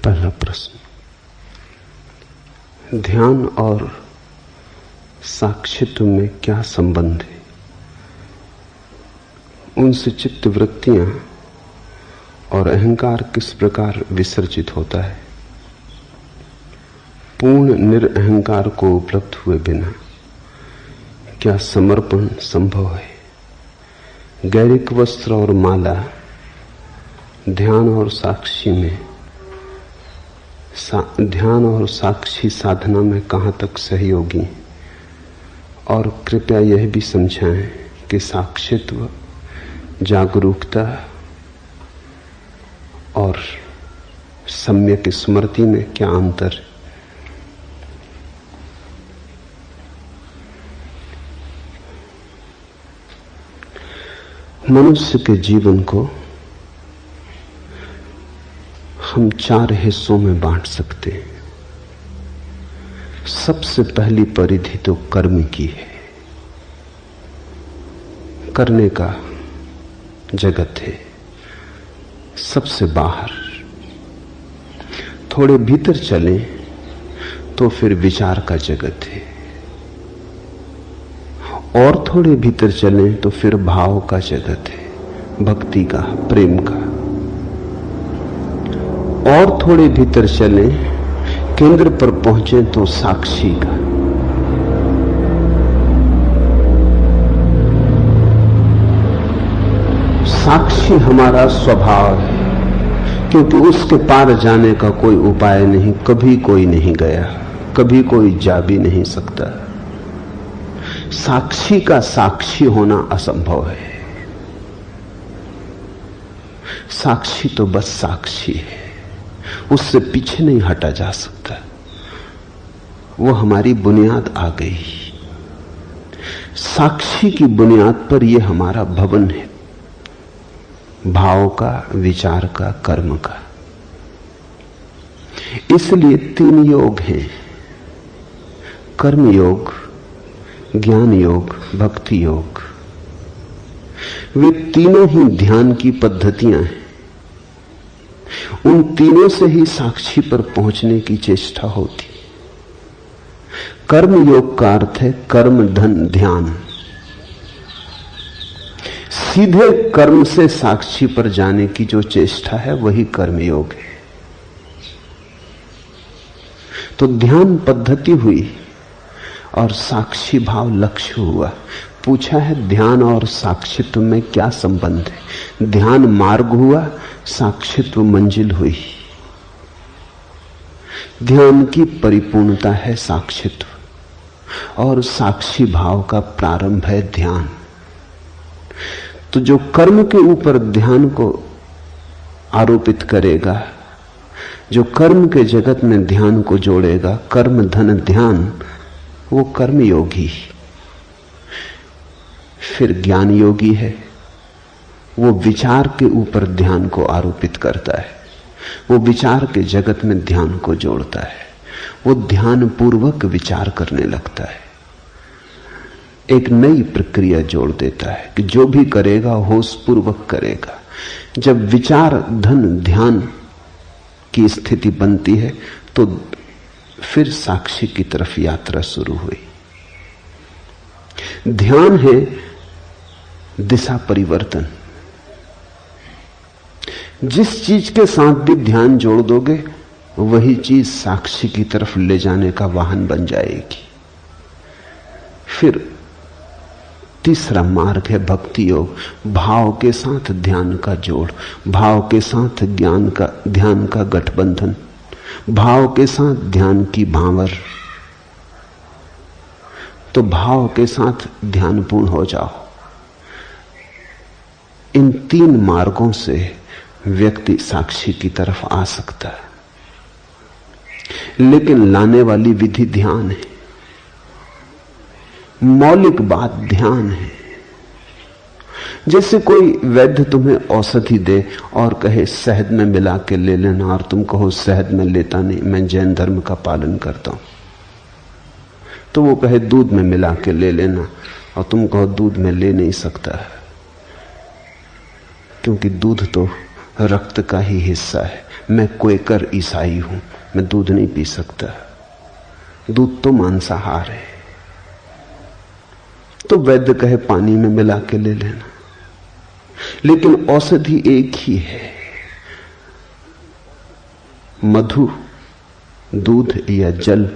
पहला प्रश्न, ध्यान और साक्षित्व में क्या संबंध है? उनसे चित्त वृत्तियां और अहंकार किस प्रकार विसर्जित होता है? पूर्ण निरअहंकार को उपलब्ध हुए बिना क्या समर्पण संभव है? गैरिक वस्त्र और माला ध्यान और साक्षी साधना में कहां तक सहयोगी? और कृपया यह भी समझाएं कि साक्षित्व, जागरूकता और सम्यक स्मृति में क्या अंतर है? मनुष्य के जीवन को हम 4 हिस्सों में बांट सकते हैं। सबसे पहली परिधि तो कर्म की है। करने का जगत है, सबसे बाहर। थोड़े भीतर चलें तो फिर विचार का जगत है, और थोड़े भीतर चलें तो फिर भाव का जगत है, भक्ति का, प्रेम का। और थोड़े भीतर चलें, केंद्र पर पहुंचे तो साक्षी का। साक्षी हमारा स्वभाव है, क्योंकि उसके पार जाने का कोई उपाय नहीं। कभी कोई नहीं गया, कभी कोई जा भी नहीं सकता। साक्षी का साक्षी होना असंभव है। साक्षी तो बस साक्षी है, उससे पीछे नहीं हटा जा सकता। वो हमारी बुनियाद आ गई। साक्षी की बुनियाद पर यह हमारा भवन है, भाव का, विचार का, कर्म का। इसलिए 3 योग हैं, कर्म योग, ज्ञान योग, भक्ति योग। वे तीनों ही ध्यान की पद्धतियां हैं। उन तीनों से ही साक्षी पर पहुंचने की चेष्टा होती। कर्म योग का अर्थ है कर्म धन ध्यान। सीधे कर्म से साक्षी पर जाने की जो चेष्टा है वही कर्म योग है। तो ध्यान पद्धति हुई और साक्षी भाव लक्ष्य हुआ। पूछा है ध्यान और साक्षित्व में क्या संबंध है? ध्यान मार्ग हुआ, साक्षित्व मंजिल हुई। ध्यान की परिपूर्णता है साक्षित्व, और साक्षी भाव का प्रारंभ है ध्यान। तो जो कर्म के ऊपर ध्यान को आरोपित करेगा, जो कर्म के जगत में ध्यान को जोड़ेगा, कर्म धन ध्यान, वो कर्म योगी। फिर ज्ञान योगी है, वो विचार के ऊपर ध्यान को आरोपित करता है। वो विचार के जगत में ध्यान को जोड़ता है। वो ध्यान पूर्वक विचार करने लगता है, एक नई प्रक्रिया जोड़ देता है कि जो भी करेगा होश पूर्वक करेगा। जब विचार धन ध्यान की स्थिति बनती है तो फिर साक्षी की तरफ यात्रा शुरू हुई। ध्यान है दिशा परिवर्तन। जिस चीज के साथ भी ध्यान जोड़ दोगे वही चीज साक्षी की तरफ ले जाने का वाहन बन जाएगी। फिर तीसरा मार्ग है भक्ति योग। भाव के साथ ध्यान का जोड़, भाव के साथ ध्यान का गठबंधन, भाव के साथ ध्यान की भांवर। तो भाव के साथ ध्यानपूर्ण हो जाओ। इन 3 मार्गों से व्यक्ति साक्षी की तरफ आ सकता है, लेकिन लाने वाली विधि ध्यान है। मौलिक बात ध्यान है। जैसे कोई वैद्य तुम्हें औषधि दे और कहे शहद में मिला के ले लेना, और तुम कहो शहद में लेता नहीं, मैं जैन धर्म का पालन करता हूं। तो वो कहे दूध में मिला के ले लेना, और तुम कहो दूध में ले नहीं सकता, क्योंकि दूध तो रक्त का ही हिस्सा है। मैं क्वेकर ईसाई हूं, मैं दूध नहीं पी सकता, दूध तो मांसाहार है। तो वैद्य कहे पानी में मिला के ले लेना, लेकिन औषधि एक ही है। मधु, दूध या जल,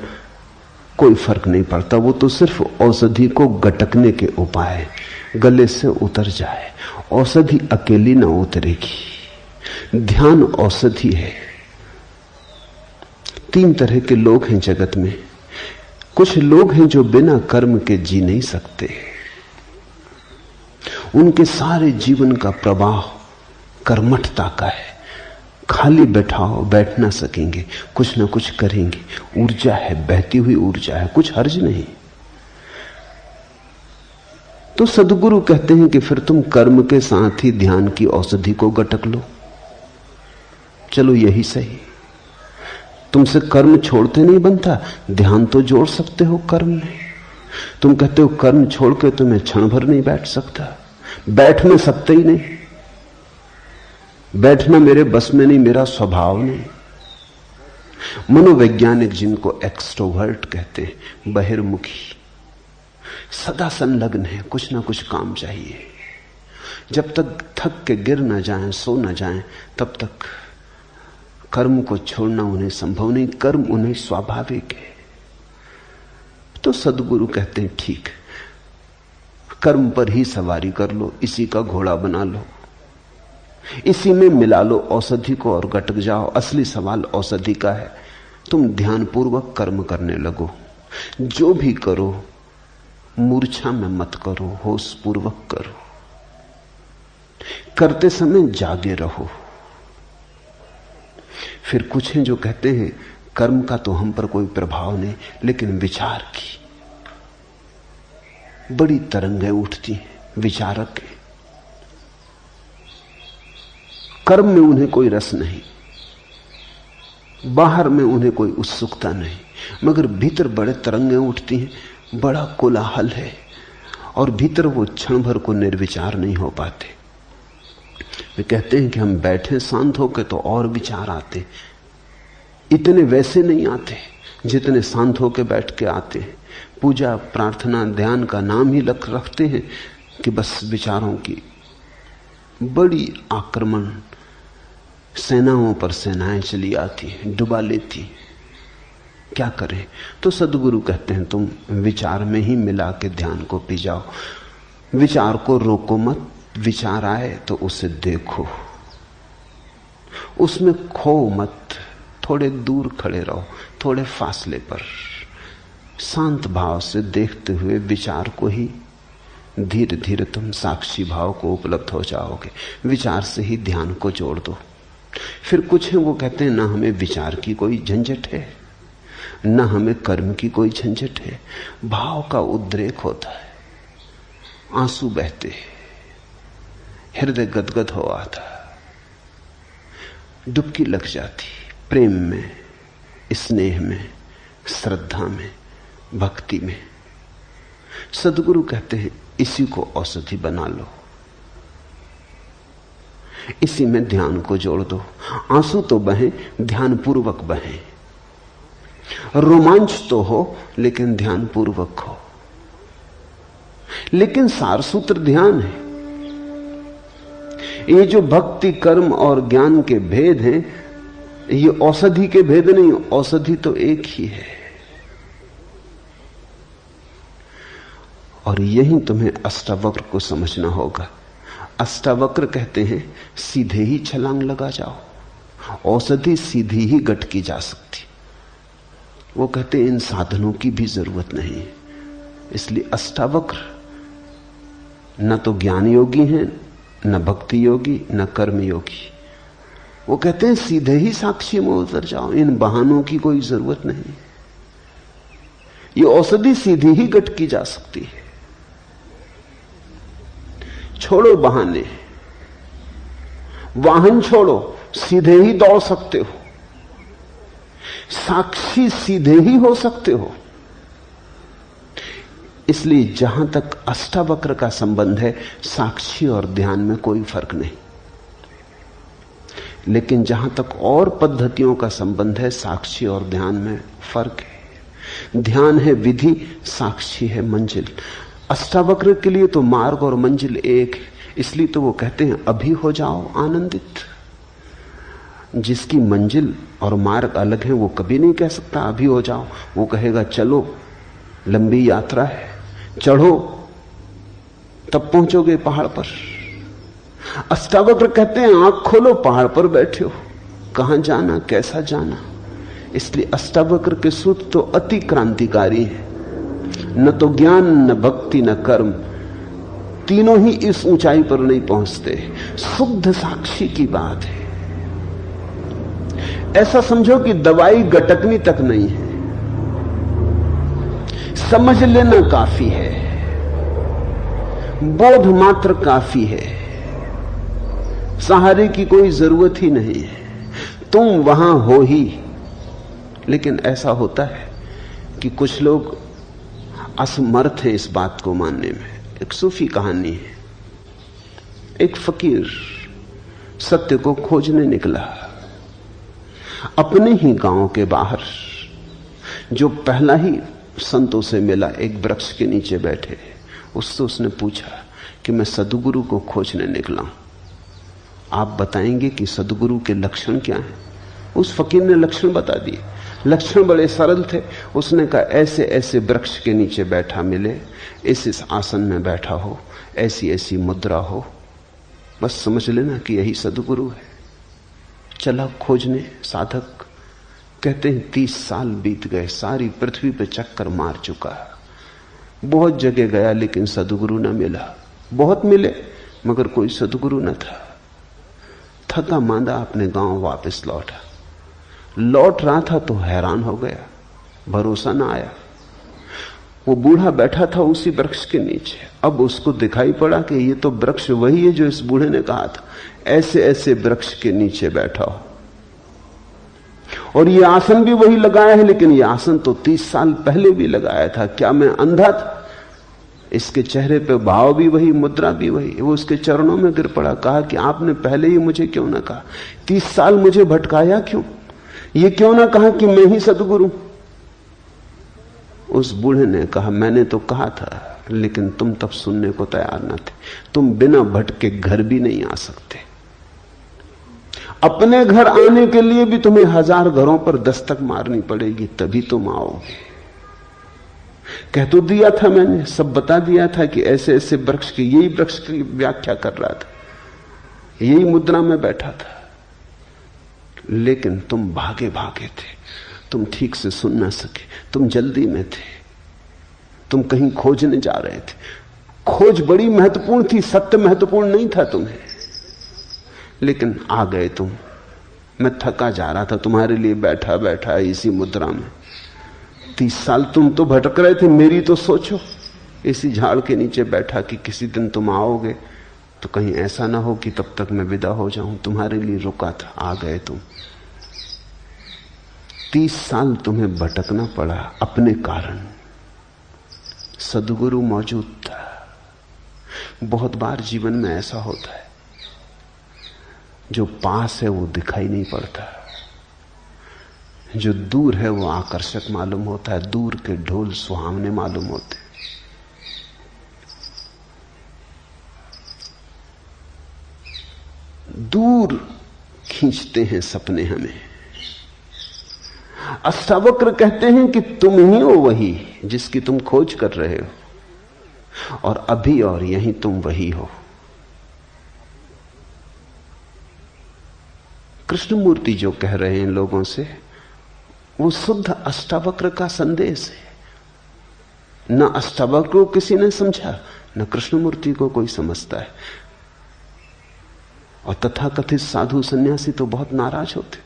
कोई फर्क नहीं पड़ता, वो तो सिर्फ औषधि को गटकने के उपाय है, गले से उतर जाए। औषधि अकेली ना उतरेगी। ध्यान औषधि है। 3 तरह के लोग हैं जगत में। कुछ लोग हैं जो बिना कर्म के जी नहीं सकते, उनके सारे जीवन का प्रवाह कर्मठता का है। खाली बैठाओ, बैठ ना सकेंगे, कुछ ना कुछ करेंगे। ऊर्जा है, बहती हुई ऊर्जा है, कुछ हर्ज नहीं। तो सदगुरु कहते हैं कि फिर तुम कर्म के साथ ही ध्यान की औषधि को गटक लो। चलो यही सही, तुमसे कर्म छोड़ते नहीं बनता, ध्यान तो जोड़ सकते हो कर्म में। तुम कहते हो कर्म छोड़ के तो मैं क्षण भर नहीं बैठ सकता, बैठ में सकते ही नहीं, बैठना मेरे बस में नहीं, मेरा स्वभाव नहीं। मनोवैज्ञानिक जिनको एक्सट्रोवर्ट कहते हैं, बहिर्मुखी, सदा संलग्न है, कुछ ना कुछ काम चाहिए। जब तक थक के गिर ना जाएं, सो ना जाएं, तब तक कर्म को छोड़ना उन्हें संभव नहीं, कर्म उन्हें स्वाभाविक है। तो सदगुरु कहते हैं ठीक, कर्म पर ही सवारी कर लो, इसी का घोड़ा बना लो, इसी में मिला लो औषधि को और गटक जाओ। असली सवाल औषधि का है। तुम ध्यानपूर्वक कर्म करने लगो, जो भी करो मूर्छा में मत करो, होश पूर्वक करो। करते समय जागे रहो। फिर कुछ हैं जो कहते हैं कर्म का तो हम पर कोई प्रभाव नहीं, लेकिन विचार की बड़ी तरंगें उठती हैं। विचारक हैं, कर्म में उन्हें कोई रस नहीं, बाहर में उन्हें कोई उत्सुकता नहीं, मगर भीतर बड़े तरंगें उठती हैं, बड़ा कोलाहल है, और भीतर वो क्षण भर को निर्विचार नहीं हो पाते। वे कहते हैं कि हम बैठे शांत होकर तो और विचार आते, इतने वैसे नहीं आते जितने शांत होकर बैठ के आते हैं। पूजा, प्रार्थना, ध्यान का नाम ही रखते हैं कि बस विचारों की बड़ी आक्रमण, सेनाओं पर सेनाएं चली आती हैं, डुबा लेती हैं। क्या करें? तो सदगुरु कहते हैं तुम विचार में ही मिला के ध्यान को पी जाओ। विचार को रोको मत, विचार आए तो उसे देखो, उसमें खो मत, थोड़े दूर खड़े रहो, थोड़े फासले पर, शांत भाव से देखते हुए विचार को ही धीरे धीरे तुम साक्षी भाव को उपलब्ध हो जाओगे। विचार से ही ध्यान को जोड़ दो। फिर कुछ है वो कहते हैं ना हमें विचार की कोई झंझट है, ना हमें कर्म की कोई झंझट है। भाव का उद्रेक होता है, आंसू बहते, हृदय गदगद हो आता, डुबकी लग जाती, प्रेम में, स्नेह में, श्रद्धा में, भक्ति में। सदगुरु कहते हैं इसी को औषधि बना लो, इसी में ध्यान को जोड़ दो। आंसू तो बहे, ध्यान पूर्वक बहे। रोमांच तो हो, लेकिन ध्यान पूर्वक हो। लेकिन सारसूत्र ध्यान है। ये जो भक्ति, कर्म और ज्ञान के भेद हैं, ये औषधि के भेद नहीं, औषधि तो एक ही है। और यही तुम्हें अष्टावक्र को समझना होगा। अष्टावक्र कहते हैं सीधे ही छलांग लगा जाओ, औषधि सीधी ही गटकी जा सकती। वो कहते हैं इन साधनों की भी जरूरत नहीं है। इसलिए अष्टावक्र न तो ज्ञान योगी हैं, न भक्ति योगी, न कर्म योगी। वो कहते हैं सीधे ही साक्षी में उतर जाओ, इन बहानों की कोई जरूरत नहीं। ये औषधि सीधी ही गटकी जा सकती है। छोड़ो बहाने, वाहन छोड़ो, सीधे ही दौड़ सकते हो, साक्षी सीधे ही हो सकते हो। इसलिए जहां तक अष्टावक्र का संबंध है, साक्षी और ध्यान में कोई फर्क नहीं। लेकिन जहां तक और पद्धतियों का संबंध है, साक्षी और ध्यान में फर्क है। ध्यान है विधि, साक्षी है मंजिल। अष्टावक्र के लिए तो मार्ग और मंजिल एक है, इसलिए तो वो कहते हैं अभी हो जाओ आनंदित। जिसकी मंजिल और मार्ग अलग है वो कभी नहीं कह सकता अभी हो जाओ। वो कहेगा चलो, लंबी यात्रा है, चढ़ो, तब पहुंचोगे पहाड़ पर। अष्टावक्र कहते हैं आंख खोलो, पहाड़ पर बैठे हो, कहां जाना, कैसा जाना। इसलिए अष्टावक्र के सूत्र तो अति क्रांतिकारी है। न तो ज्ञान, न भक्ति, न कर्म, तीनों ही इस ऊंचाई पर नहीं पहुंचते। शुद्ध साक्षी की बात है। ऐसा समझो कि दवाई गटकनी तक नहीं है, समझ लेना काफी है, बोध मात्र काफी है, सहारे की कोई जरूरत ही नहीं है, तुम वहां हो ही। लेकिन ऐसा होता है कि कुछ लोग असमर्थ हैं इस बात को मानने में। एक सूफी कहानी है। एक फकीर सत्य को खोजने निकला। अपने ही गांव के बाहर जो पहला ही संतों से मिला, एक वृक्ष के नीचे बैठे, उससे उसने पूछा कि मैं सद्गुरु को खोजने निकला हूं, आप बताएंगे कि सद्गुरु के लक्षण क्या हैं? उस फकीर ने लक्षण बता दिए। लक्षण बड़े सरल थे। उसने कहा ऐसे ऐसे वृक्ष के नीचे बैठा मिले, इस आसन में बैठा हो, ऐसी ऐसी मुद्रा हो, बस समझ लेना कि यही सद्गुरु है। चला खोजने। साधक कहते हैं 30 साल बीत गए, सारी पृथ्वी पे चक्कर मार चुका, बहुत जगह गया लेकिन सद्गुरु न मिला। बहुत मिले मगर कोई सद्गुरु न था। थका मांदा अपने गांव वापस लौटा। लौट रहा था तो हैरान हो गया, भरोसा ना आया। वो बूढ़ा बैठा था उसी वृक्ष के नीचे। अब उसको दिखाई पड़ा कि ये तो वृक्ष वही है जो इस बूढ़े ने कहा था, ऐसे ऐसे वृक्ष के नीचे बैठा हो, और ये आसन भी वही लगाया है, लेकिन ये आसन तो 30 साल पहले भी लगाया था। क्या मैं अंधा था? इसके चेहरे पे भाव भी वही, मुद्रा भी वही। वो उसके चरणों में गिर पड़ा, कहा कि आपने पहले ही मुझे क्यों ना कहा? 30 साल मुझे भटकाया क्यों? ये क्यों ना कहा कि मैं ही सद्गुरु? उस बूढ़े ने कहा मैंने तो कहा था, लेकिन तुम तब सुनने को तैयार न थे। तुम बिना भटके घर भी नहीं आ सकते। अपने घर आने के लिए भी तुम्हें 1000 घरों पर दस्तक मारनी पड़ेगी, तभी तुम आओगे। कह तो दिया था मैंने, सब बता दिया था कि ऐसे ऐसे वृक्ष की, यही वृक्ष की व्याख्या कर रहा था, यही मुद्रा में बैठा था, लेकिन तुम भागे भागे थे, तुम ठीक से सुन ना सके, तुम जल्दी में थे, तुम कहीं खोजने जा रहे थे। खोज बड़ी महत्वपूर्ण थी, सत्य महत्वपूर्ण नहीं था तुम्हें, लेकिन आ गए तुम। मैं थका जा रहा था, तुम्हारे लिए बैठा बैठा इसी मुद्रा में। 30 साल तुम तो भटक रहे थे, मेरी तो सोचो। इसी झाड़ के नीचे बैठा कि किसी दिन तुम आओगे तो कहीं ऐसा ना हो कि तब तक मैं विदा हो जाऊं। तुम्हारे लिए रुका था, आ गए तुम। 30 साल तुम्हें भटकना पड़ा अपने कारण। सद्गुरु मौजूद था। बहुत बार जीवन में ऐसा होता है, जो पास है वो दिखाई नहीं पड़ता, जो दूर है वो आकर्षक मालूम होता है, दूर के ढोल सुहावने मालूम होते हैं। दूर खींचते हैं सपने हमें। अष्टावक्र कहते हैं कि तुम ही हो वही जिसकी तुम खोज कर रहे हो, और अभी और यहीं तुम वही हो। कृष्णमूर्ति जो कह रहे हैं लोगों से, वो शुद्ध अष्टावक्र का संदेश है। न अष्टावक्र को किसी ने समझा, न कृष्णमूर्ति को कोई समझता है। और तथाकथित साधु सन्यासी तो बहुत नाराज होते,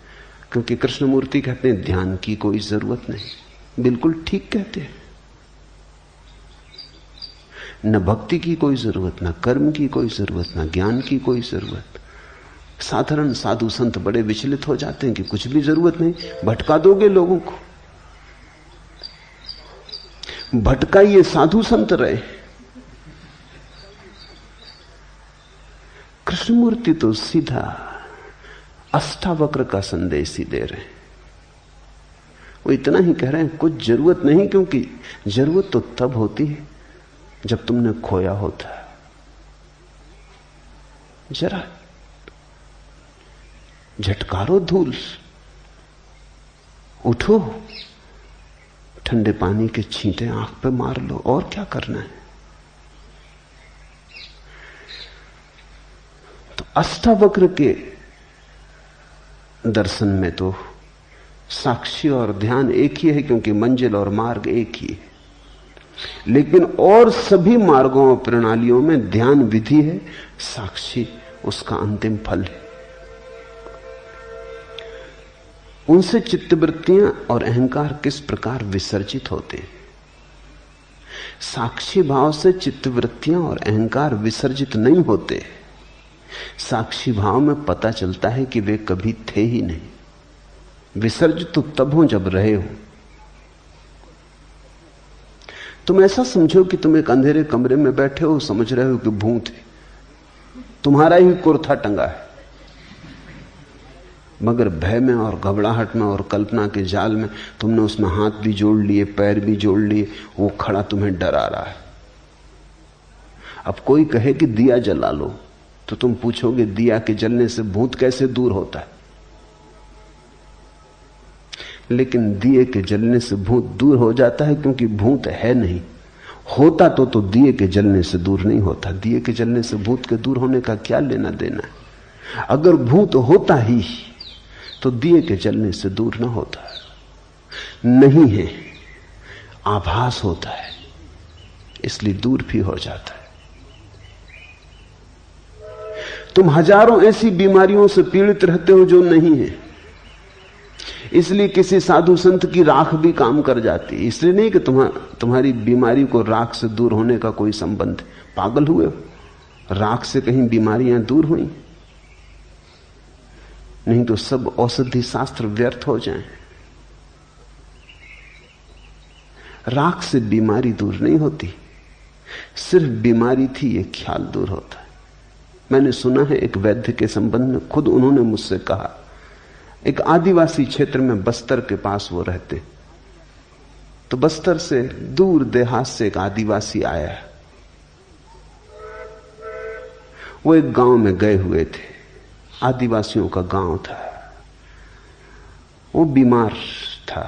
क्योंकि कृष्णमूर्ति कहते हैं ध्यान की कोई जरूरत नहीं। बिल्कुल ठीक कहते हैं। न भक्ति की कोई जरूरत, न कर्म की कोई जरूरत, न ज्ञान की कोई जरूरत। साधारण साधु संत बड़े विचलित हो जाते हैं कि कुछ भी जरूरत नहीं, भटका दोगे लोगों को। भटकाइए, साधु संत रहे। कृष्णमूर्ति तो सीधा अष्टावक्र का संदेश ही दे रहे हैं। वो इतना ही कह रहे हैं कुछ जरूरत नहीं, क्योंकि जरूरत तो तब होती है जब तुमने खोया होता है। जरा झटकारो धूल, उठो, ठंडे पानी के छींटे आंख पे मार लो, और क्या करना है। तो अष्टावक्र के दर्शन में तो साक्षी और ध्यान एक ही है, क्योंकि मंजिल और मार्ग एक ही है। लेकिन और सभी मार्गों और प्रणालियों में ध्यान विधि है, साक्षी उसका अंतिम फल है। उनसे चित्तवृत्तियां और अहंकार किस प्रकार विसर्जित होते हैं। साक्षी भाव से चित्तवृत्तियां और अहंकार विसर्जित नहीं होते। साक्षी भाव में पता चलता है कि वे कभी थे ही नहीं। विसर्जित तो तब हो जब रहे हो। तुम ऐसा समझो कि तुम एक अंधेरे कमरे में बैठे हो, समझ रहे हो कि भूत है, तुम्हारा ही कुर्ता टंगा है, मगर भय में और घबराहट में और कल्पना के जाल में तुमने उसमें हाथ भी जोड़ लिए, पैर भी जोड़ लिए, वो खड़ा तुम्हें डरा रहा है। अब कोई कहे कि दिया जला लो, तो तुम पूछोगे दिया के जलने से भूत कैसे दूर होता है। लेकिन दिए के जलने से भूत दूर हो जाता है, क्योंकि भूत है नहीं। होता तो दिए के जलने से दूर नहीं होता। दिए के जलने से भूत के दूर होने का क्या लेना देना है। अगर भूत होता ही तो दिए के जलने से दूर ना होता। नहीं है, आभास होता है, इसलिए दूर भी हो जाता है। तुम हजारों ऐसी बीमारियों से पीड़ित रहते हो जो नहीं है, इसलिए किसी साधु संत की राख भी काम कर जाती है। इसलिए नहीं कि तुम्हारी बीमारी को राख से दूर होने का कोई संबंध। पागल हुए हो? राख से कहीं बीमारियां दूर हुई? नहीं तो सब औषधि शास्त्र व्यर्थ हो जाएं। राख से बीमारी दूर नहीं होती, सिर्फ बीमारी थी ये ख्याल दूर होता है। मैंने सुना है एक वैद्य के संबंध में, खुद उन्होंने मुझसे कहा, एक आदिवासी क्षेत्र में बस्तर के पास वो रहते, तो बस्तर से दूर देहात से एक आदिवासी आया। वो एक गांव में गए हुए थे, आदिवासियों का गांव था। वो बीमार था,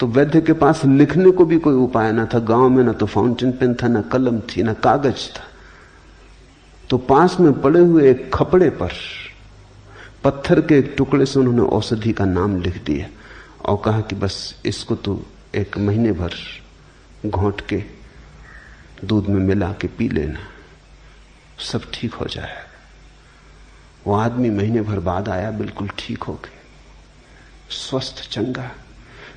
तो वैद्य के पास लिखने को भी कोई उपाय ना था। गांव में ना तो फाउंटेन पेन था, ना कलम थी, ना कागज था। तो पास में पड़े हुए एक खपड़े पर पत्थर के एक टुकड़े से उन्होंने औषधि का नाम लिख दिया और कहा कि बस इसको तो 1 महीने भर घोंट के दूध में मिला के पी लेना, सब ठीक हो जाएगा। वो आदमी महीने भर बाद आया, बिल्कुल ठीक हो गया, स्वस्थ चंगा।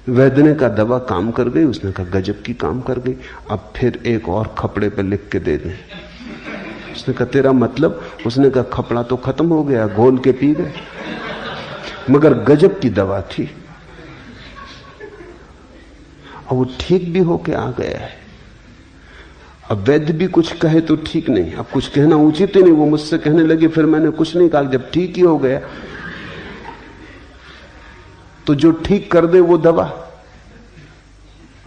वैद्य ने कहा दवा काम कर गई? उसने कहा गजब की काम कर गई, अब फिर एक और खपड़े पर लिख के दे दें। उसने कहा तेरा मतलब? उसने कहा खपड़ा तो खत्म हो गया, घोल के पी गए, मगर गजब की दवा थी और वो ठीक भी होके आ गया है। अब वैद्य भी कुछ कहे तो ठीक नहीं, अब कुछ कहना उचित ही नहीं। वो मुझसे कहने लगे, फिर मैंने कुछ नहीं कहा, जब ठीक ही हो गया तो जो ठीक कर दे वो दवा।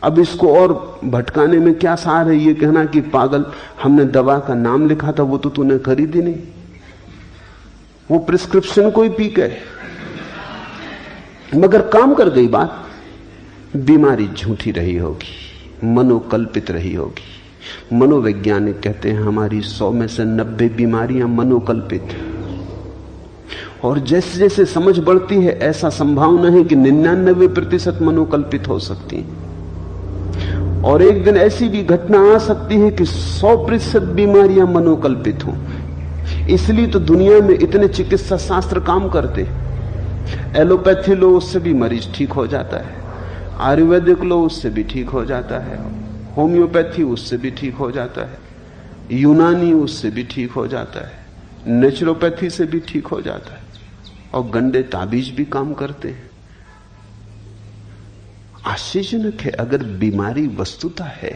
अब इसको और भटकाने में क्या सार है? ये कहना कि पागल, हमने दवा का नाम लिखा था, वो तो तूने खरीदी नहीं, वो प्रिस्क्रिप्शन को ही पी गए, मगर काम कर गई बात। बीमारी झूठी रही होगी, मनोकल्पित रही होगी। मनोवैज्ञानिक कहते हैं हमारी 100 में से 90 बीमारियां मनोकल्पित। और जैसे जैसे समझ बढ़ती है ऐसा संभावना है कि 99% मनोकल्पित हो सकती है। और एक दिन ऐसी भी घटना आ सकती है कि 100% बीमारियां मनोकल्पित हों। इसलिए तो दुनिया में इतने चिकित्सा शास्त्र काम करते। एलोपैथी लो, उससे भी मरीज ठीक हो जाता है। आयुर्वेदिक लो, उससे भी ठीक हो जाता है। होम्योपैथी, उससे भी ठीक हो जाता है। यूनानी, उससे भी ठीक हो जाता है। नेचुरोपैथी से भी ठीक हो जाता है। और गंदे ताबीज भी काम करते हैं। आश्चर्यजनक है, अगर बीमारी वस्तुता है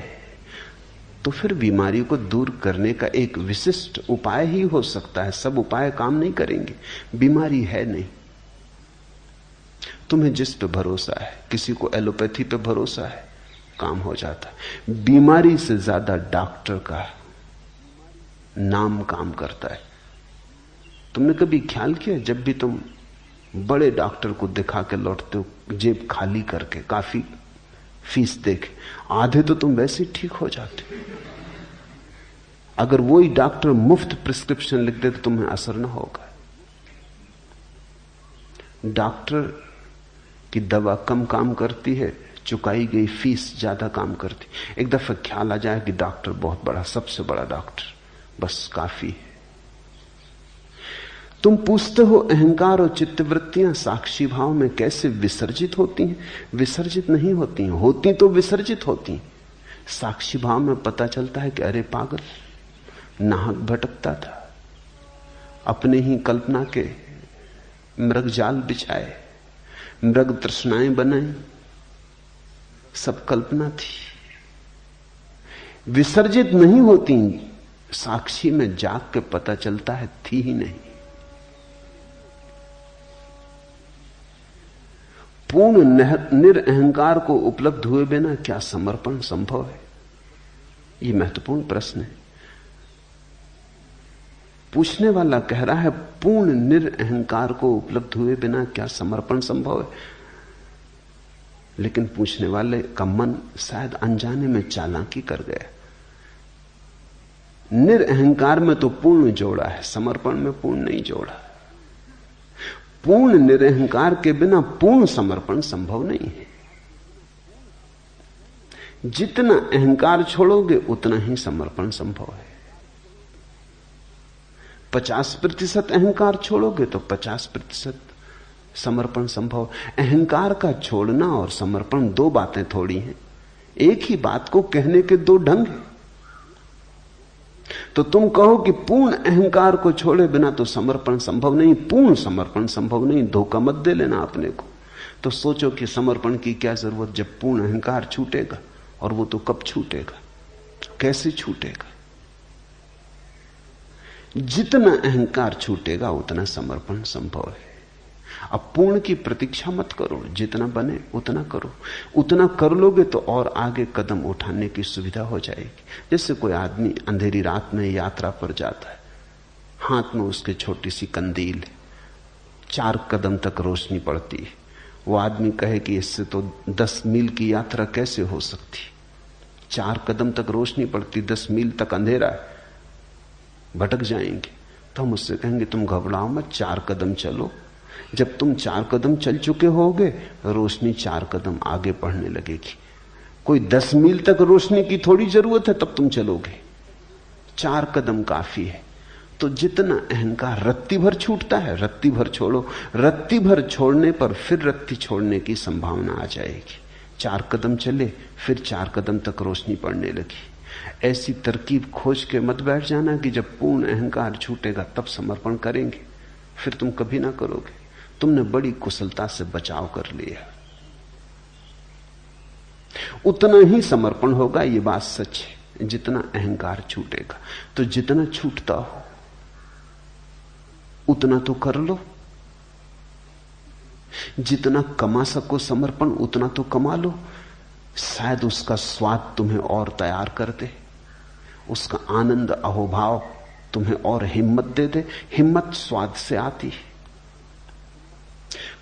तो फिर बीमारी को दूर करने का एक विशिष्ट उपाय ही हो सकता है। सब उपाय काम नहीं करेंगे, बीमारी है नहीं। तुम्हें जिस पे भरोसा है, किसी को एलोपैथी पे भरोसा है, काम हो जाता है। बीमारी से ज्यादा डॉक्टर का नाम काम करता है। तुमने कभी ख्याल किया, जब भी तुम बड़े डॉक्टर को दिखा के लौटते हो जेब खाली करके, काफी फीस देके, आधे तो तुम वैसे ही ठीक हो जाते। अगर वही डॉक्टर मुफ्त प्रिस्क्रिप्शन लिख दे तो तुम्हें असर ना होगा। डॉक्टर की दवा कम काम करती है, चुकाई गई फीस ज्यादा काम करती। एक दफा ख्याल आ जाए कि डॉक्टर बहुत बड़ा, सबसे बड़ा डॉक्टर, बस काफी है। तुम पूछते हो अहंकार और चित्तवृत्तियां साक्षी भाव में कैसे विसर्जित होती हैं? विसर्जित नहीं होती हैं, होती तो विसर्जित होती हैं। साक्षी भाव में पता चलता है कि अरे पागल, नाहक भटकता था, अपने ही कल्पना के मृग जाल बिछाए, मृग तृष्णाएं बनाई, सब कल्पना थी। विसर्जित नहीं होती, साक्षी में जाग के पता चलता है थी ही नहीं। पूर्ण निरअहंकार को उपलब्ध हुए बिना क्या समर्पण संभव है? यह महत्वपूर्ण प्रश्न है। पूछने वाला कह रहा है पूर्ण निरअहंकार को उपलब्ध हुए बिना क्या समर्पण संभव है? लेकिन पूछने वाले का मन शायद अनजाने में चालाकी कर गया। निरअहंकार में तो पूर्ण जोड़ा है, समर्पण में पूर्ण नहीं जोड़ा। पूर्ण निरअहंकार के बिना पूर्ण समर्पण संभव नहीं है। जितना अहंकार छोड़ोगे उतना ही समर्पण संभव है। 50% अहंकार छोड़ोगे तो 50% समर्पण संभव। अहंकार का छोड़ना और समर्पण दो बातें थोड़ी हैं, एक ही बात को कहने के दो ढंग हैं। तो तुम कहो कि पूर्ण अहंकार को छोड़े बिना तो समर्पण संभव नहीं, पूर्ण समर्पण संभव नहीं, धोखा मत दे लेना अपने को। तो सोचो कि समर्पण की क्या जरूरत जब पूर्ण अहंकार छूटेगा, और वो तो कब छूटेगा, कैसे छूटेगा? जितना अहंकार छूटेगा उतना समर्पण संभव है। अब पूर्ण की प्रतीक्षा मत करो, जितना बने उतना करो। उतना कर लोगे तो और आगे कदम उठाने की सुविधा हो जाएगी। जैसे कोई आदमी अंधेरी रात में यात्रा पर जाता है, हाथ में उसके छोटी सी कंदील है, 4 कदम तक रोशनी पड़ती है। वो आदमी कहे कि इससे तो 10 मील की यात्रा कैसे हो सकती? 4 कदम तक रोशनी पड़ती, 10 मील तक अंधेरा है, भटक जाएंगे। तो हम उससे कहेंगे तुम घबराओ मत, 4 कदम चलो। जब तुम 4 कदम चल चुके होगे, रोशनी 4 कदम आगे बढ़ने लगेगी। कोई 10 मील तक रोशनी की थोड़ी जरूरत है, तब तुम चलोगे। 4 कदम काफी है। तो जितना अहंकार रत्ती भर छूटता है, रत्ती भर छोड़ो। रत्ती भर छोड़ने पर फिर रत्ती छोड़ने की संभावना आ जाएगी। 4 कदम चले, फिर 4 कदम तक रोशनी पड़ने लगी। ऐसी तरकीब खोज के मत बैठ जाना कि जब पूर्ण अहंकार छूटेगा तब समर्पण करेंगे, फिर तुम कभी ना करोगे। तुमने बड़ी कुशलता से बचाव कर लिया। उतना ही समर्पण होगा, यह बात सच है, जितना अहंकार छूटेगा। तो जितना छूटता हो उतना तो कर लो। जितना कमा सको समर्पण उतना तो कमा लो। शायद उसका स्वाद तुम्हें और तैयार कर दे, उसका आनंद अहोभाव तुम्हें और हिम्मत दे दे। हिम्मत स्वाद से आती है।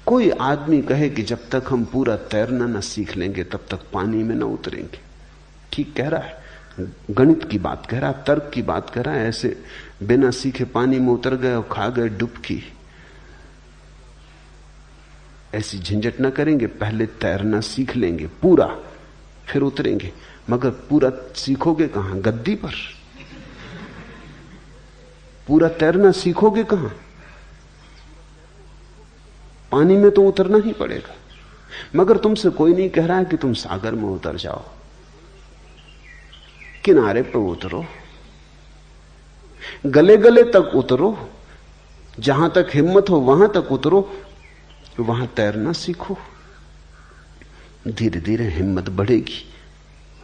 कोई आदमी कहे कि जब तक हम पूरा तैरना न सीख लेंगे तब तक पानी में न उतरेंगे। ठीक कह रहा है, गणित की बात कह रहा है, तर्क की बात कह रहा है। ऐसे बिना सीखे पानी में उतर गए और खा गए डुबकी, ऐसी झंझट न करेंगे। पहले तैरना सीख लेंगे पूरा, फिर उतरेंगे। मगर पूरा सीखोगे कहां? गद्दी पर। पूरा तैरना सीखोगे कहां? पानी में तो उतरना ही पड़ेगा। मगर तुमसे कोई नहीं कह रहा है कि तुम सागर में उतर जाओ, किनारे पर उतरो, गले गले तक उतरो, जहां तक हिम्मत हो वहां तक उतरो, वहां तैरना सीखो। धीरे धीरे हिम्मत बढ़ेगी,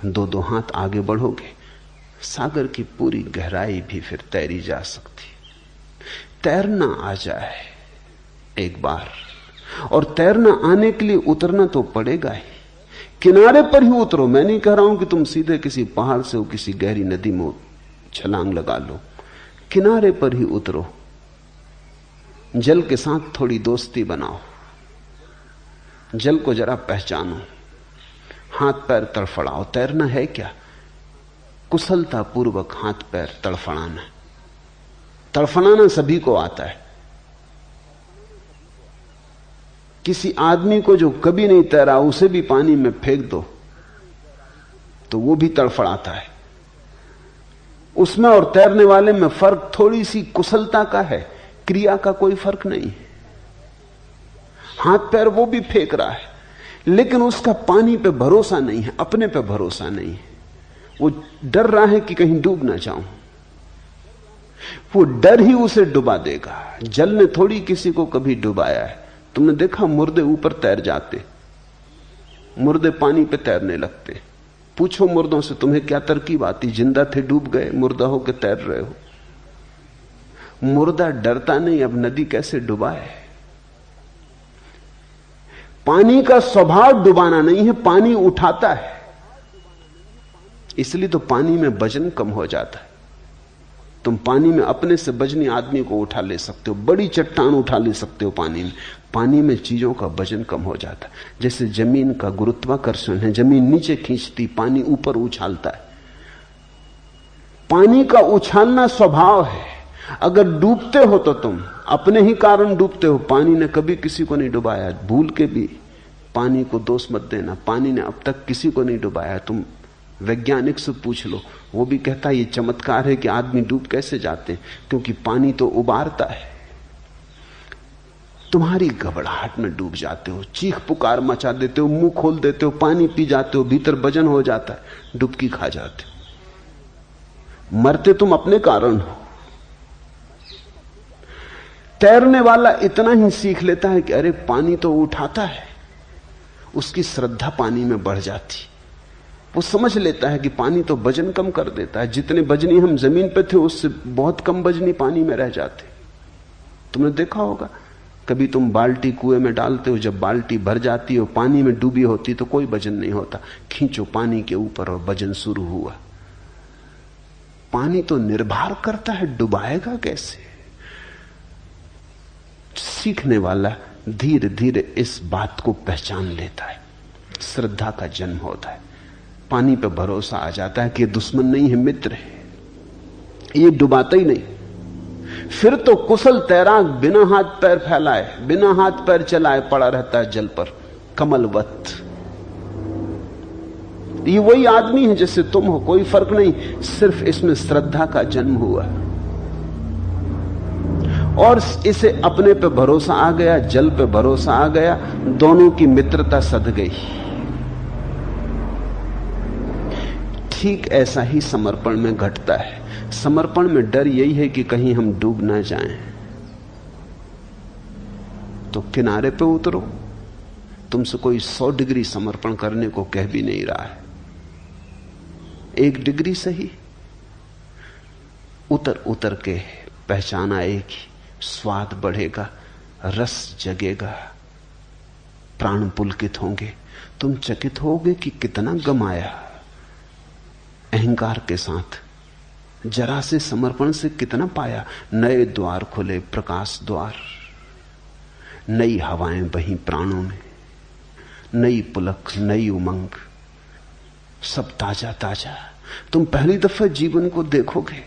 2-2 हाथ आगे बढ़ोगे, सागर की पूरी गहराई भी फिर तैरी जा सकती। तैरना आ जाए एक बार, और तैरना आने के लिए उतरना तो पड़ेगा ही। किनारे पर ही उतरो। मैं नहीं कह रहा हूं कि तुम सीधे किसी पहाड़ से किसी गहरी नदी में छलांग लगा लो। किनारे पर ही उतरो। जल के साथ थोड़ी दोस्ती बनाओ, जल को जरा पहचानो, हाथ पैर तड़फड़ाओ। तैरना है क्या? कुशलता पूर्वक हाथ पैर तड़फड़ाना। तड़फड़ाना सभी को आता है। किसी आदमी को जो कभी नहीं तैरा उसे भी पानी में फेंक दो तो वो भी तड़फड़ाता है। उसमें और तैरने वाले में फर्क थोड़ी सी कुशलता का है, क्रिया का कोई फर्क नहीं है। हाथ पैर वो भी फेंक रहा है, लेकिन उसका पानी पे भरोसा नहीं है, अपने पे भरोसा नहीं है। वो डर रहा है कि कहीं डूब ना जाऊं। वो डर ही उसे डुबा देगा। जल ने थोड़ी किसी को कभी डुबाया है। तुमने देखा मुर्दे ऊपर तैर जाते, मुर्दे पानी पे तैरने लगते। पूछो मुर्दों से तुम्हें क्या तरकीब आती? जिंदा थे डूब गए, मुर्दा हो के तैर रहे हो। मुर्दा डरता नहीं, अब नदी कैसे डुबाए। पानी का स्वभाव डुबाना नहीं है, पानी उठाता है। इसलिए तो पानी में वजन कम हो जाता है। तुम पानी में अपने से वजनी आदमी को उठा ले सकते हो, बड़ी चट्टान उठा ले सकते हो पानी में। पानी में चीजों का वजन कम हो जाता है। जैसे जमीन का गुरुत्वाकर्षण है, जमीन नीचे खींचती, पानी ऊपर उछालता है। पानी का उछालना स्वभाव है। अगर डूबते हो तो तुम अपने ही कारण डूबते हो। पानी ने कभी किसी को नहीं डुबाया। भूल के भी पानी को दोष मत देना, पानी ने अब तक किसी को नहीं डुबाया। तुम वैज्ञानिक से पूछ लो, वो भी कहता है ये चमत्कार है कि आदमी डूब कैसे जाते हैं, क्योंकि पानी तो उबारता है। तुम्हारी घबराहट में डूब जाते हो, चीख पुकार मचा देते हो, मुंह खोल देते हो, पानी पी जाते हो, भीतर वजन हो जाता है, डुबकी खा जाते हो। मरते तुम अपने कारण हो। तैरने वाला इतना ही सीख लेता है कि अरे पानी तो उठाता है, उसकी श्रद्धा पानी में बढ़ जाती। वो समझ लेता है कि पानी तो वजन कम कर देता है। जितने वजनी हम जमीन पे थे उससे बहुत कम वजनी पानी में रह जाते। तुमने देखा होगा, कभी तुम बाल्टी कुएं में डालते हो, जब बाल्टी भर जाती हो, पानी में डूबी होती तो कोई वजन नहीं होता। खींचो पानी के ऊपर और वजन शुरू हुआ। पानी तो निर्भर करता है, डुबाएगा कैसे। सीखने वाला धीरे धीरे इस बात को पहचान लेता है। श्रद्धा का जन्म होता है। पानी पर भरोसा आ जाता है कि ये दुश्मन नहीं है, मित्र है, ये डुबाता ही नहीं। फिर तो कुशल तैराक बिना हाथ पैर फैलाए, बिना हाथ पैर चलाए पड़ा रहता है जल पर, कमलवत। ये वही आदमी है जैसे तुम हो, कोई फर्क नहीं। सिर्फ इसमें श्रद्धा का जन्म हुआ और इसे अपने पे भरोसा आ गया, जल पे भरोसा आ गया, दोनों की मित्रता सध गई। ठीक ऐसा ही समर्पण में घटता है। समर्पण में डर यही है कि कहीं हम डूब ना जाएं। तो किनारे पे उतरो। तुमसे कोई 100 डिग्री समर्पण करने को कह भी नहीं रहा है। 1 डिग्री सही, उतर उतर के पहचान आएगी, स्वाद बढ़ेगा, रस जगेगा, प्राण पुलकित होंगे। तुम चकित होगे कि कितना गमाया। अहंकार के साथ जरा से समर्पण से कितना पाया। नए द्वार खुले, प्रकाश द्वार, नई हवाएं बही प्राणों में, नई पुलक, नई उमंग, सब ताजा ताजा। तुम पहली दफा जीवन को देखोगे,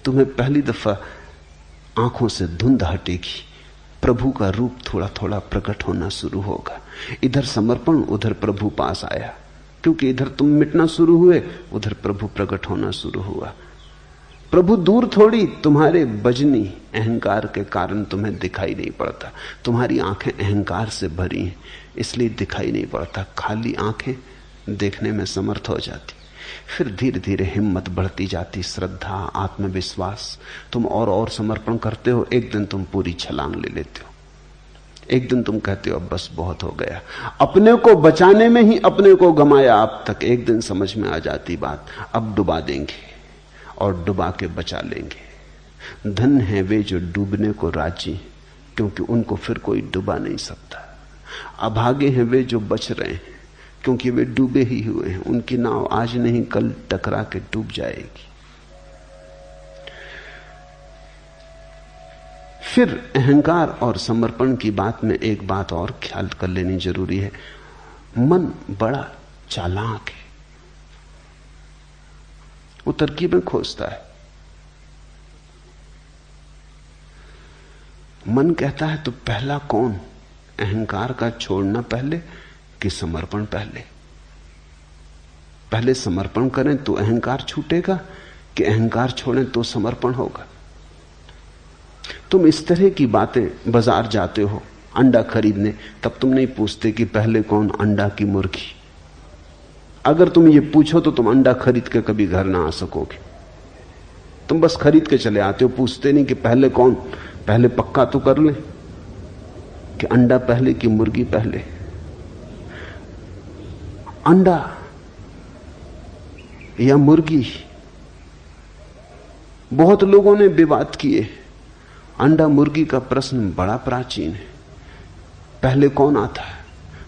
तुम्हें पहली दफा आंखों से धुंध हटेगी, प्रभु का रूप थोड़ा थोड़ा प्रकट होना शुरू होगा। इधर समर्पण, उधर प्रभु पास आया, क्योंकि इधर तुम मिटना शुरू हुए, उधर प्रभु प्रकट होना शुरू हुआ। प्रभु दूर थोड़ी, तुम्हारे बजनी अहंकार के कारण तुम्हें दिखाई नहीं पड़ता। तुम्हारी आंखें अहंकार से भरी हैं, इसलिए दिखाई नहीं पड़ता। खाली आंखें देखने में समर्थ हो जाती। फिर धीरे धीरे हिम्मत बढ़ती जाती, श्रद्धा, आत्मविश्वास। तुम और समर्पण करते हो, एक दिन तुम पूरी छलांग ले लेते हो। एक दिन तुम कहते हो अब बस बहुत हो गया। अपने को बचाने में ही अपने को गमाया अब तक। एक दिन समझ में आ जाती बात, अब डुबा देंगे और डुबा के बचा लेंगे। धन है वे जो डूबने को राजी, क्योंकि उनको फिर कोई डुबा नहीं सकता। अभागे हैं वे जो बच रहे हैं, क्योंकि वे डूबे ही हुए हैं। उनकी नाव आज नहीं कल टकरा के डूब जाएगी। फिर अहंकार और समर्पण की बात में एक बात और ख्याल कर लेनी जरूरी है। मन बड़ा चालाक है, वो तरकीबें खोजता है। मन कहता है तो पहला कौन, अहंकार का छोड़ना पहले कि समर्पण पहले? पहले समर्पण करें तो अहंकार छूटेगा कि अहंकार छोड़ें तो समर्पण होगा? तुम इस तरह की बातें, बाजार जाते हो अंडा खरीदने, तब तुम नहीं पूछते कि पहले कौन, अंडा की मुर्गी। अगर तुम ये पूछो तो तुम अंडा खरीद के कभी घर ना आ सकोगे। तुम बस खरीद के चले आते हो, पूछते नहीं कि पहले कौन। पहले पक्का तो कर ले कि अंडा पहले कि मुर्गी पहले। अंडा या मुर्गी, बहुत लोगों ने विवाद किए। अंडा मुर्गी का प्रश्न बड़ा प्राचीन है। पहले कौन आता है,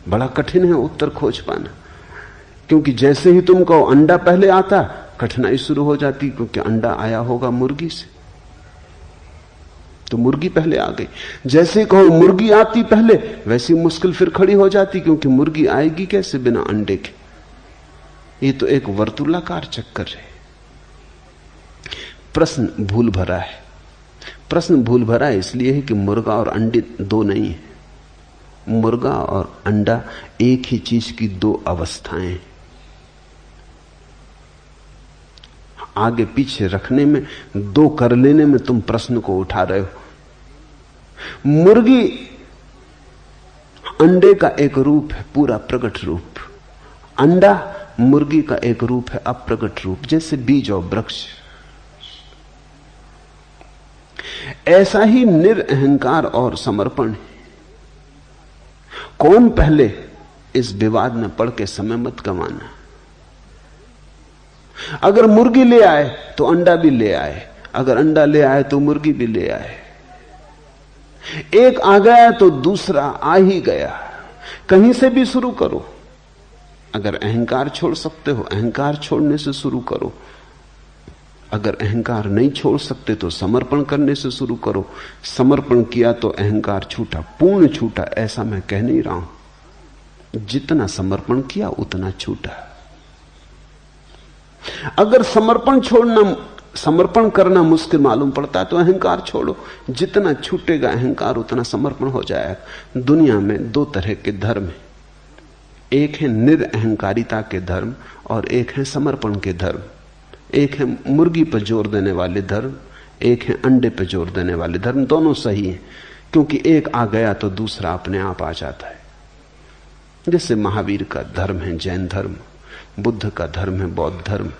बड़ा कठिन है उत्तर खोज पाना। क्योंकि जैसे ही तुम कहो अंडा पहले आता, कठिनाई शुरू हो जाती, क्योंकि अंडा आया होगा मुर्गी से, तो मुर्गी पहले आ गई। जैसे कहो मुर्गी आती पहले, वैसी मुश्किल फिर खड़ी हो जाती, क्योंकि मुर्गी आएगी कैसे बिना अंडे के? ये तो एक वर्तुलाकार चक्कर है। प्रश्न भूल भरा है। प्रश्न भूल भरा इसलिए है कि मुर्गा और अंडे दो नहीं है। मुर्गा और अंडा एक ही चीज की दो अवस्थाएं। आगे पीछे रखने में, दो कर लेने में तुम प्रश्न को उठा रहे हो। मुर्गी अंडे का एक रूप है, पूरा प्रकट रूप। अंडा मुर्गी का एक रूप है, अप्रकट रूप, जैसे बीज और वृक्ष। ऐसा ही निरअहंकार और समर्पण है। कौन पहले, इस विवाद में पड़ के समय मत गंवाना। अगर मुर्गी ले आए तो अंडा भी ले आए, अगर अंडा ले आए तो मुर्गी भी ले आए। एक आ गया तो दूसरा आ ही गया। कहीं से भी शुरू करो। अगर अहंकार छोड़ सकते हो, अहंकार छोड़ने से शुरू करो। अगर अहंकार नहीं छोड़ सकते तो समर्पण करने से शुरू करो। समर्पण किया तो अहंकार छूटा, पूर्ण छूटा, ऐसा मैं कह नहीं रहा हूं। जितना समर्पण किया उतना छूटा। अगर समर्पण करना मुश्किल मालूम पड़ता है तो अहंकार छोड़ो। जितना छूटेगा अहंकार उतना समर्पण हो जाएगा। दुनिया में दो तरह के धर्म हैं, एक है निरअहंकारिता के धर्म और एक है समर्पण के धर्म। एक है मुर्गी पर जोर देने वाले धर्म, एक है अंडे पर जोर देने वाले धर्म। दोनों सही हैं, क्योंकि एक आ गया तो दूसरा अपने आप आ जाता है। जैसे महावीर का धर्म है जैन धर्म, बुद्ध का धर्म है बौद्ध धर्म,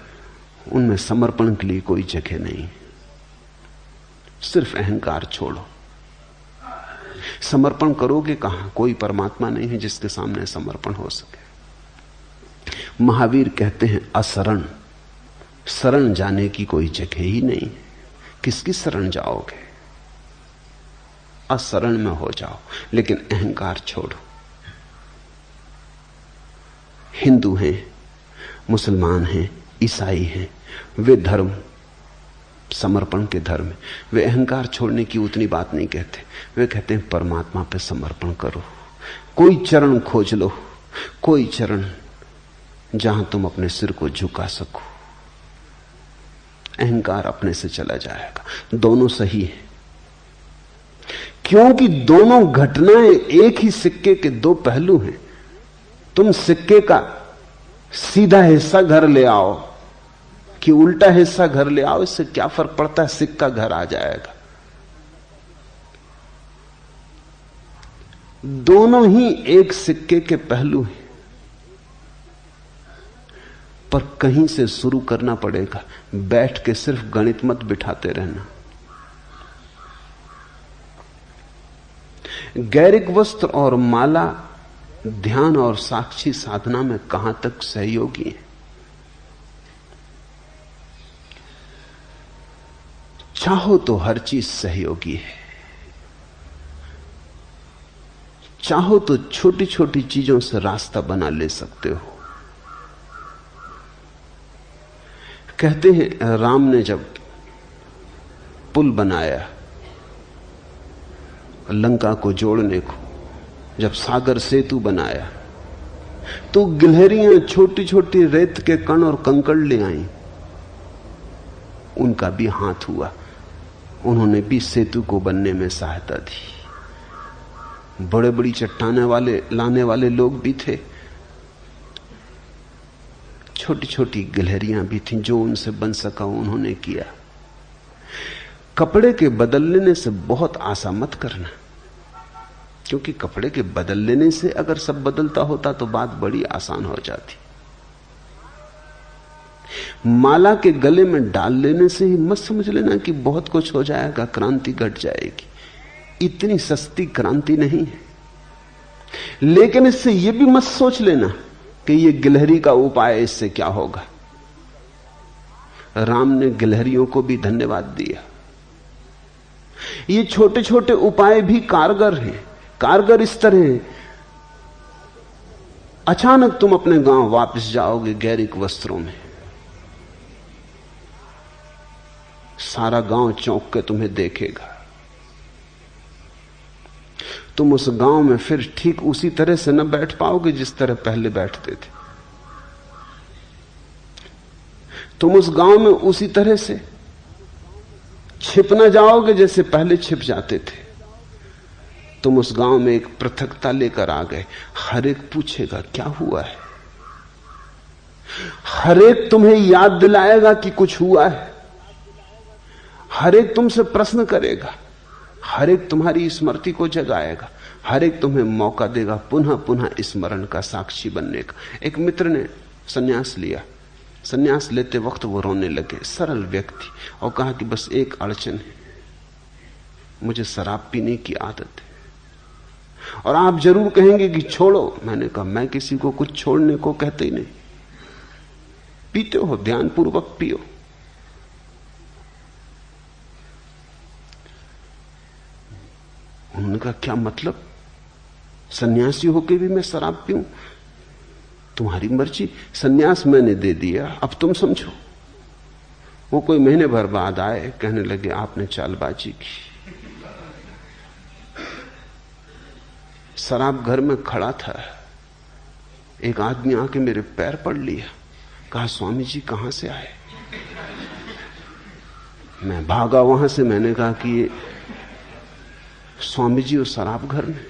उनमें समर्पण के लिए कोई जगह नहीं। सिर्फ अहंकार छोड़ो। समर्पण करोगे कहां? कोई परमात्मा नहीं है जिसके सामने समर्पण हो सके। महावीर कहते हैं अशरण, शरण जाने की कोई जगह ही नहीं। किसकी शरण जाओगे? अशरण में हो जाओ, लेकिन अहंकार छोड़ो। हिंदू हैं, मुसलमान हैं, ईसाई हैं, वे धर्म समर्पण के धर्म है। वे अहंकार छोड़ने की उतनी बात नहीं कहते। वे कहते हैं परमात्मा पे समर्पण करो। कोई चरण खोज लो, कोई चरण जहां तुम अपने सिर को झुका सको। अहंकार अपने से चला जाएगा। दोनों सही है, क्योंकि दोनों घटनाएं एक ही सिक्के के दो पहलू हैं। तुम सिक्के का सीधा हिस्सा घर ले आओ कि उल्टा हिस्सा घर ले आओ, इससे क्या फर्क पड़ता है? सिक्का घर आ जाएगा। दोनों ही एक सिक्के के पहलू हैं, पर कहीं से शुरू करना पड़ेगा। बैठ के सिर्फ गणित मत बिठाते रहना। गैरिक वस्त्र और माला ध्यान और साक्षी साधना में कहां तक सहयोगी है? चाहो तो हर चीज सहयोगी है। चाहो तो छोटी छोटी चीजों से रास्ता बना ले सकते हो। कहते हैं राम ने जब पुल बनाया लंका को जोड़ने को, जब सागर सेतु बनाया, तो गिलहरियां छोटी छोटी रेत के कण और कंकड़ ले आईं। उनका भी हाथ हुआ, उन्होंने भी सेतु को बनने में सहायता दी। बड़े बड़ी चट्टाने वाले लाने वाले लोग भी थे, छोटी छोटी गिलहरियां भी थीं, जो उनसे बन सका उन्होंने किया। कपड़े के बदल लेने से बहुत आशा मत करना, क्योंकि कपड़े के बदल लेने से अगर सब बदलता होता तो बात बड़ी आसान हो जाती। माला के गले में डाल लेने से ही मत समझ लेना कि बहुत कुछ हो जाएगा, क्रांति घट जाएगी। इतनी सस्ती क्रांति नहीं है। लेकिन इससे यह भी मत सोच लेना कि यह गिलहरी का उपाय, इससे क्या होगा। राम ने गिलहरियों को भी धन्यवाद दिया। ये छोटे छोटे उपाय भी कारगर हैं। कारगर इस तरह है, अचानक तुम अपने गांव वापस जाओगे गैरिक वस्त्रों में, सारा गांव चौंक के तुम्हें देखेगा। तुम उस गांव में फिर ठीक उसी तरह से न बैठ पाओगे जिस तरह पहले बैठते थे। तुम उस गांव में उसी तरह से छिप न जाओगे जैसे पहले छिप जाते थे। तुम उस गांव में एक पृथकता लेकर आ गए। हर एक पूछेगा क्या हुआ है, हर एक तुम्हें याद दिलाएगा कि कुछ हुआ है, हर एक तुमसे प्रश्न करेगा, हर एक तुम्हारी स्मृति को जगाएगा, हर एक तुम्हें मौका देगा पुनः पुनः स्मरण का साक्षी बनने का। एक मित्र ने सन्यास लिया, सन्यास लेते वक्त वो रोने लगे, सरल व्यक्ति, और कहा कि बस एक अड़चन है, मुझे शराब पीने की आदत है। और आप जरूर कहेंगे कि छोड़ो। मैंने कहा मैं किसी को कुछ छोड़ने को कहते ही नहीं। पीते हो ध्यानपूर्वक पियो। उन्होंने कहा क्या मतलब, सन्यासी होके भी मैं शराब पीऊं? तुम्हारी मर्जी, सन्यास मैंने दे दिया, अब तुम समझो। वो कोई महीने भर बाद आए, कहने लगे आपने चालबाजी की। शराब घर में खड़ा था, एक आदमी आके मेरे पैर पड़ लिया, कहा स्वामी जी कहां से आए? मैं भागा वहां से। मैंने कहा कि ये स्वामी जी उस शराब घर में।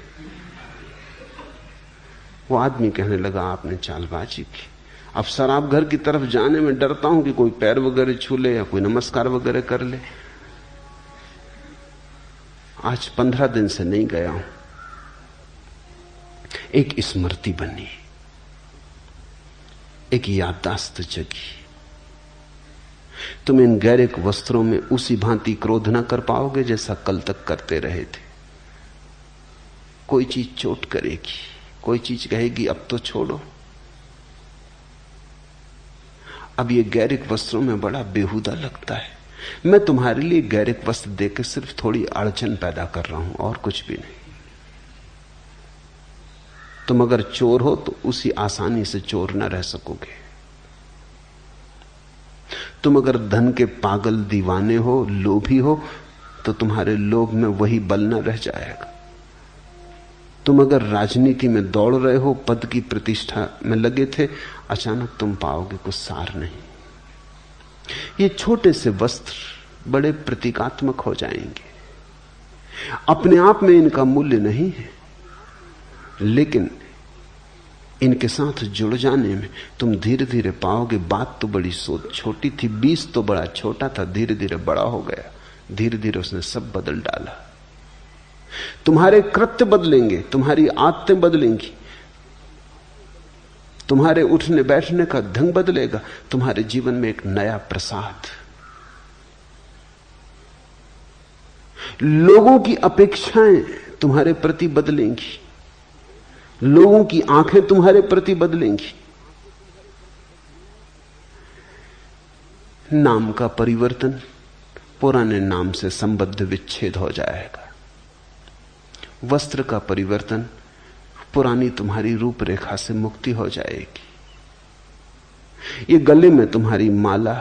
वो आदमी कहने लगा आपने चालबाजी की। अब शराब घर की तरफ जाने में डरता हूं कि कोई पैर वगैरह छू ले या कोई नमस्कार वगैरह कर ले। आज 15 दिन से नहीं गया हूं। एक स्मृति बनी, एक याददाश्त जगी। तुम इन गैरिक वस्त्रों में उसी भांति क्रोध न कर पाओगे जैसा कल तक करते रहे थे। कोई चीज चोट करेगी, कोई चीज कहेगी अब तो छोड़ो। अब ये गैरिक वस्त्रों में बड़ा बेहुदा लगता है। मैं तुम्हारे लिए गैरिक वस्त्र देकर सिर्फ थोड़ी अड़चन पैदा कर रहा हूं, और कुछ भी नहीं। तुम अगर चोर हो तो उसी आसानी से चोर न रह सकोगे। तुम अगर धन के पागल दीवाने हो, लोभी हो, तो तुम्हारे लोभ में वही बल न रह जाएगा। तुम अगर राजनीति में दौड़ रहे हो, पद की प्रतिष्ठा में लगे थे, अचानक तुम पाओगे कुछ सार नहीं। ये छोटे से वस्त्र बड़े प्रतीकात्मक हो जाएंगे। अपने आप में इनका मूल्य नहीं है, लेकिन इनके साथ जुड़ जाने में तुम धीरे धीरे पाओगे बात तो बड़ी छोटी थी, बीज तो बड़ा छोटा था, धीरे धीरे बड़ा हो गया। धीरे धीरे उसने सब बदल डाला। तुम्हारे कृत्य बदलेंगे, तुम्हारी आदतें बदलेंगी, तुम्हारे उठने बैठने का ढंग बदलेगा, तुम्हारे जीवन में एक नया प्रसाद। लोगों की अपेक्षाएं तुम्हारे प्रति बदलेंगी, लोगों की आंखें तुम्हारे प्रति बदलेंगी। नाम का परिवर्तन, पुराने नाम से संबद्ध विच्छेद हो जाएगा। वस्त्र का परिवर्तन, पुरानी तुम्हारी रूपरेखा से मुक्ति हो जाएगी। ये गले में तुम्हारी माला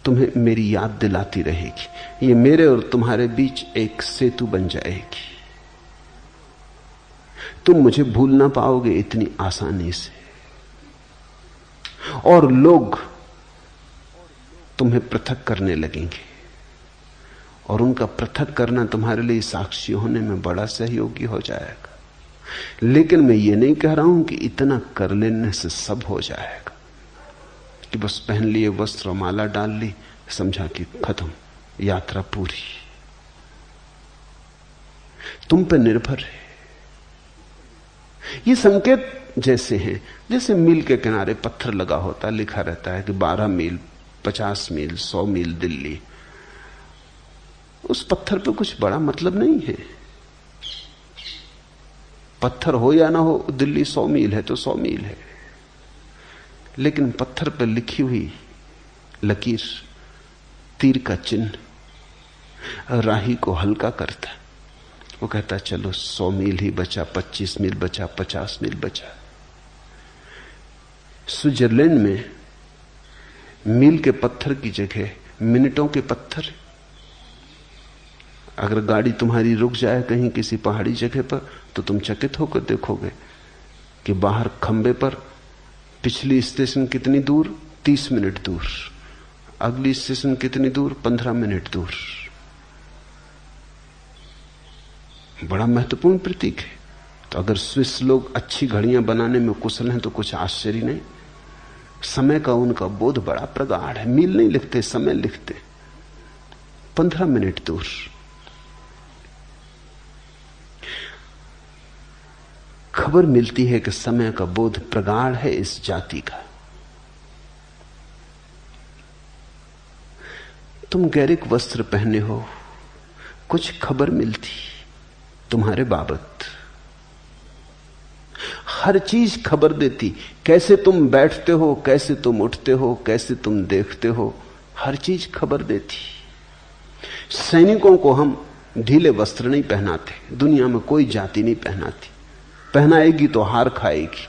तुम्हें मेरी याद दिलाती रहेगी। ये मेरे और तुम्हारे बीच एक सेतु बन जाएगी। तुम मुझे भूल ना पाओगे इतनी आसानी से, और लोग तुम्हें पृथक करने लगेंगे, और उनका पृथक करना तुम्हारे लिए साक्षी होने में बड़ा सहयोगी हो जाएगा। लेकिन मैं ये नहीं कह रहा हूं कि इतना कर लेने से सब हो जाएगा, कि बस पहन लिए वस्त्र और माला डाल ली, समझा कि खत्म, यात्रा पूरी। तुम पे निर्भर है। ये संकेत जैसे हैं, जैसे मील के किनारे पत्थर लगा होता, लिखा रहता है कि 12 मील, 50 मील, 100 मील दिल्ली। उस पत्थर पे कुछ बड़ा मतलब नहीं है। पत्थर हो या ना हो, दिल्ली 100 मील है तो 100 मील है। लेकिन पत्थर पर लिखी हुई लकीर, तीर का चिन्ह राही को हल्का करता। वो कहता चलो 100 मील ही बचा, 25 मील बचा, 50 मील बचा। स्विट्जरलैंड में मील के पत्थर की जगह मिनटों के पत्थर। अगर गाड़ी तुम्हारी रुक जाए कहीं किसी पहाड़ी जगह पर, तो तुम चकित होकर देखोगे कि बाहर खंबे पर पिछली स्टेशन कितनी दूर, 30 मिनट दूर, अगली स्टेशन कितनी दूर, 15 मिनट दूर। बड़ा महत्वपूर्ण प्रतीक है। तो अगर स्विस लोग अच्छी घड़ियां बनाने में कुशल हैं तो कुछ आश्चर्य नहीं। समय का उनका बोध बड़ा प्रगाढ़ है। मील नहीं लिखते, समय लिखते। 15 मिनट दूर। खबर मिलती है कि समय का बोध प्रगाढ़ है इस जाति का। तुम गैरिक वस्त्र पहने हो, कुछ खबर मिलती तुम्हारे बाबत। हर चीज खबर देती। कैसे तुम बैठते हो, कैसे तुम उठते हो, कैसे तुम देखते हो, हर चीज खबर देती। सैनिकों को हम ढीले वस्त्र नहीं पहनाते, दुनिया में कोई जाति नहीं पहनाती। पहनाएगी तो हार खाएगी।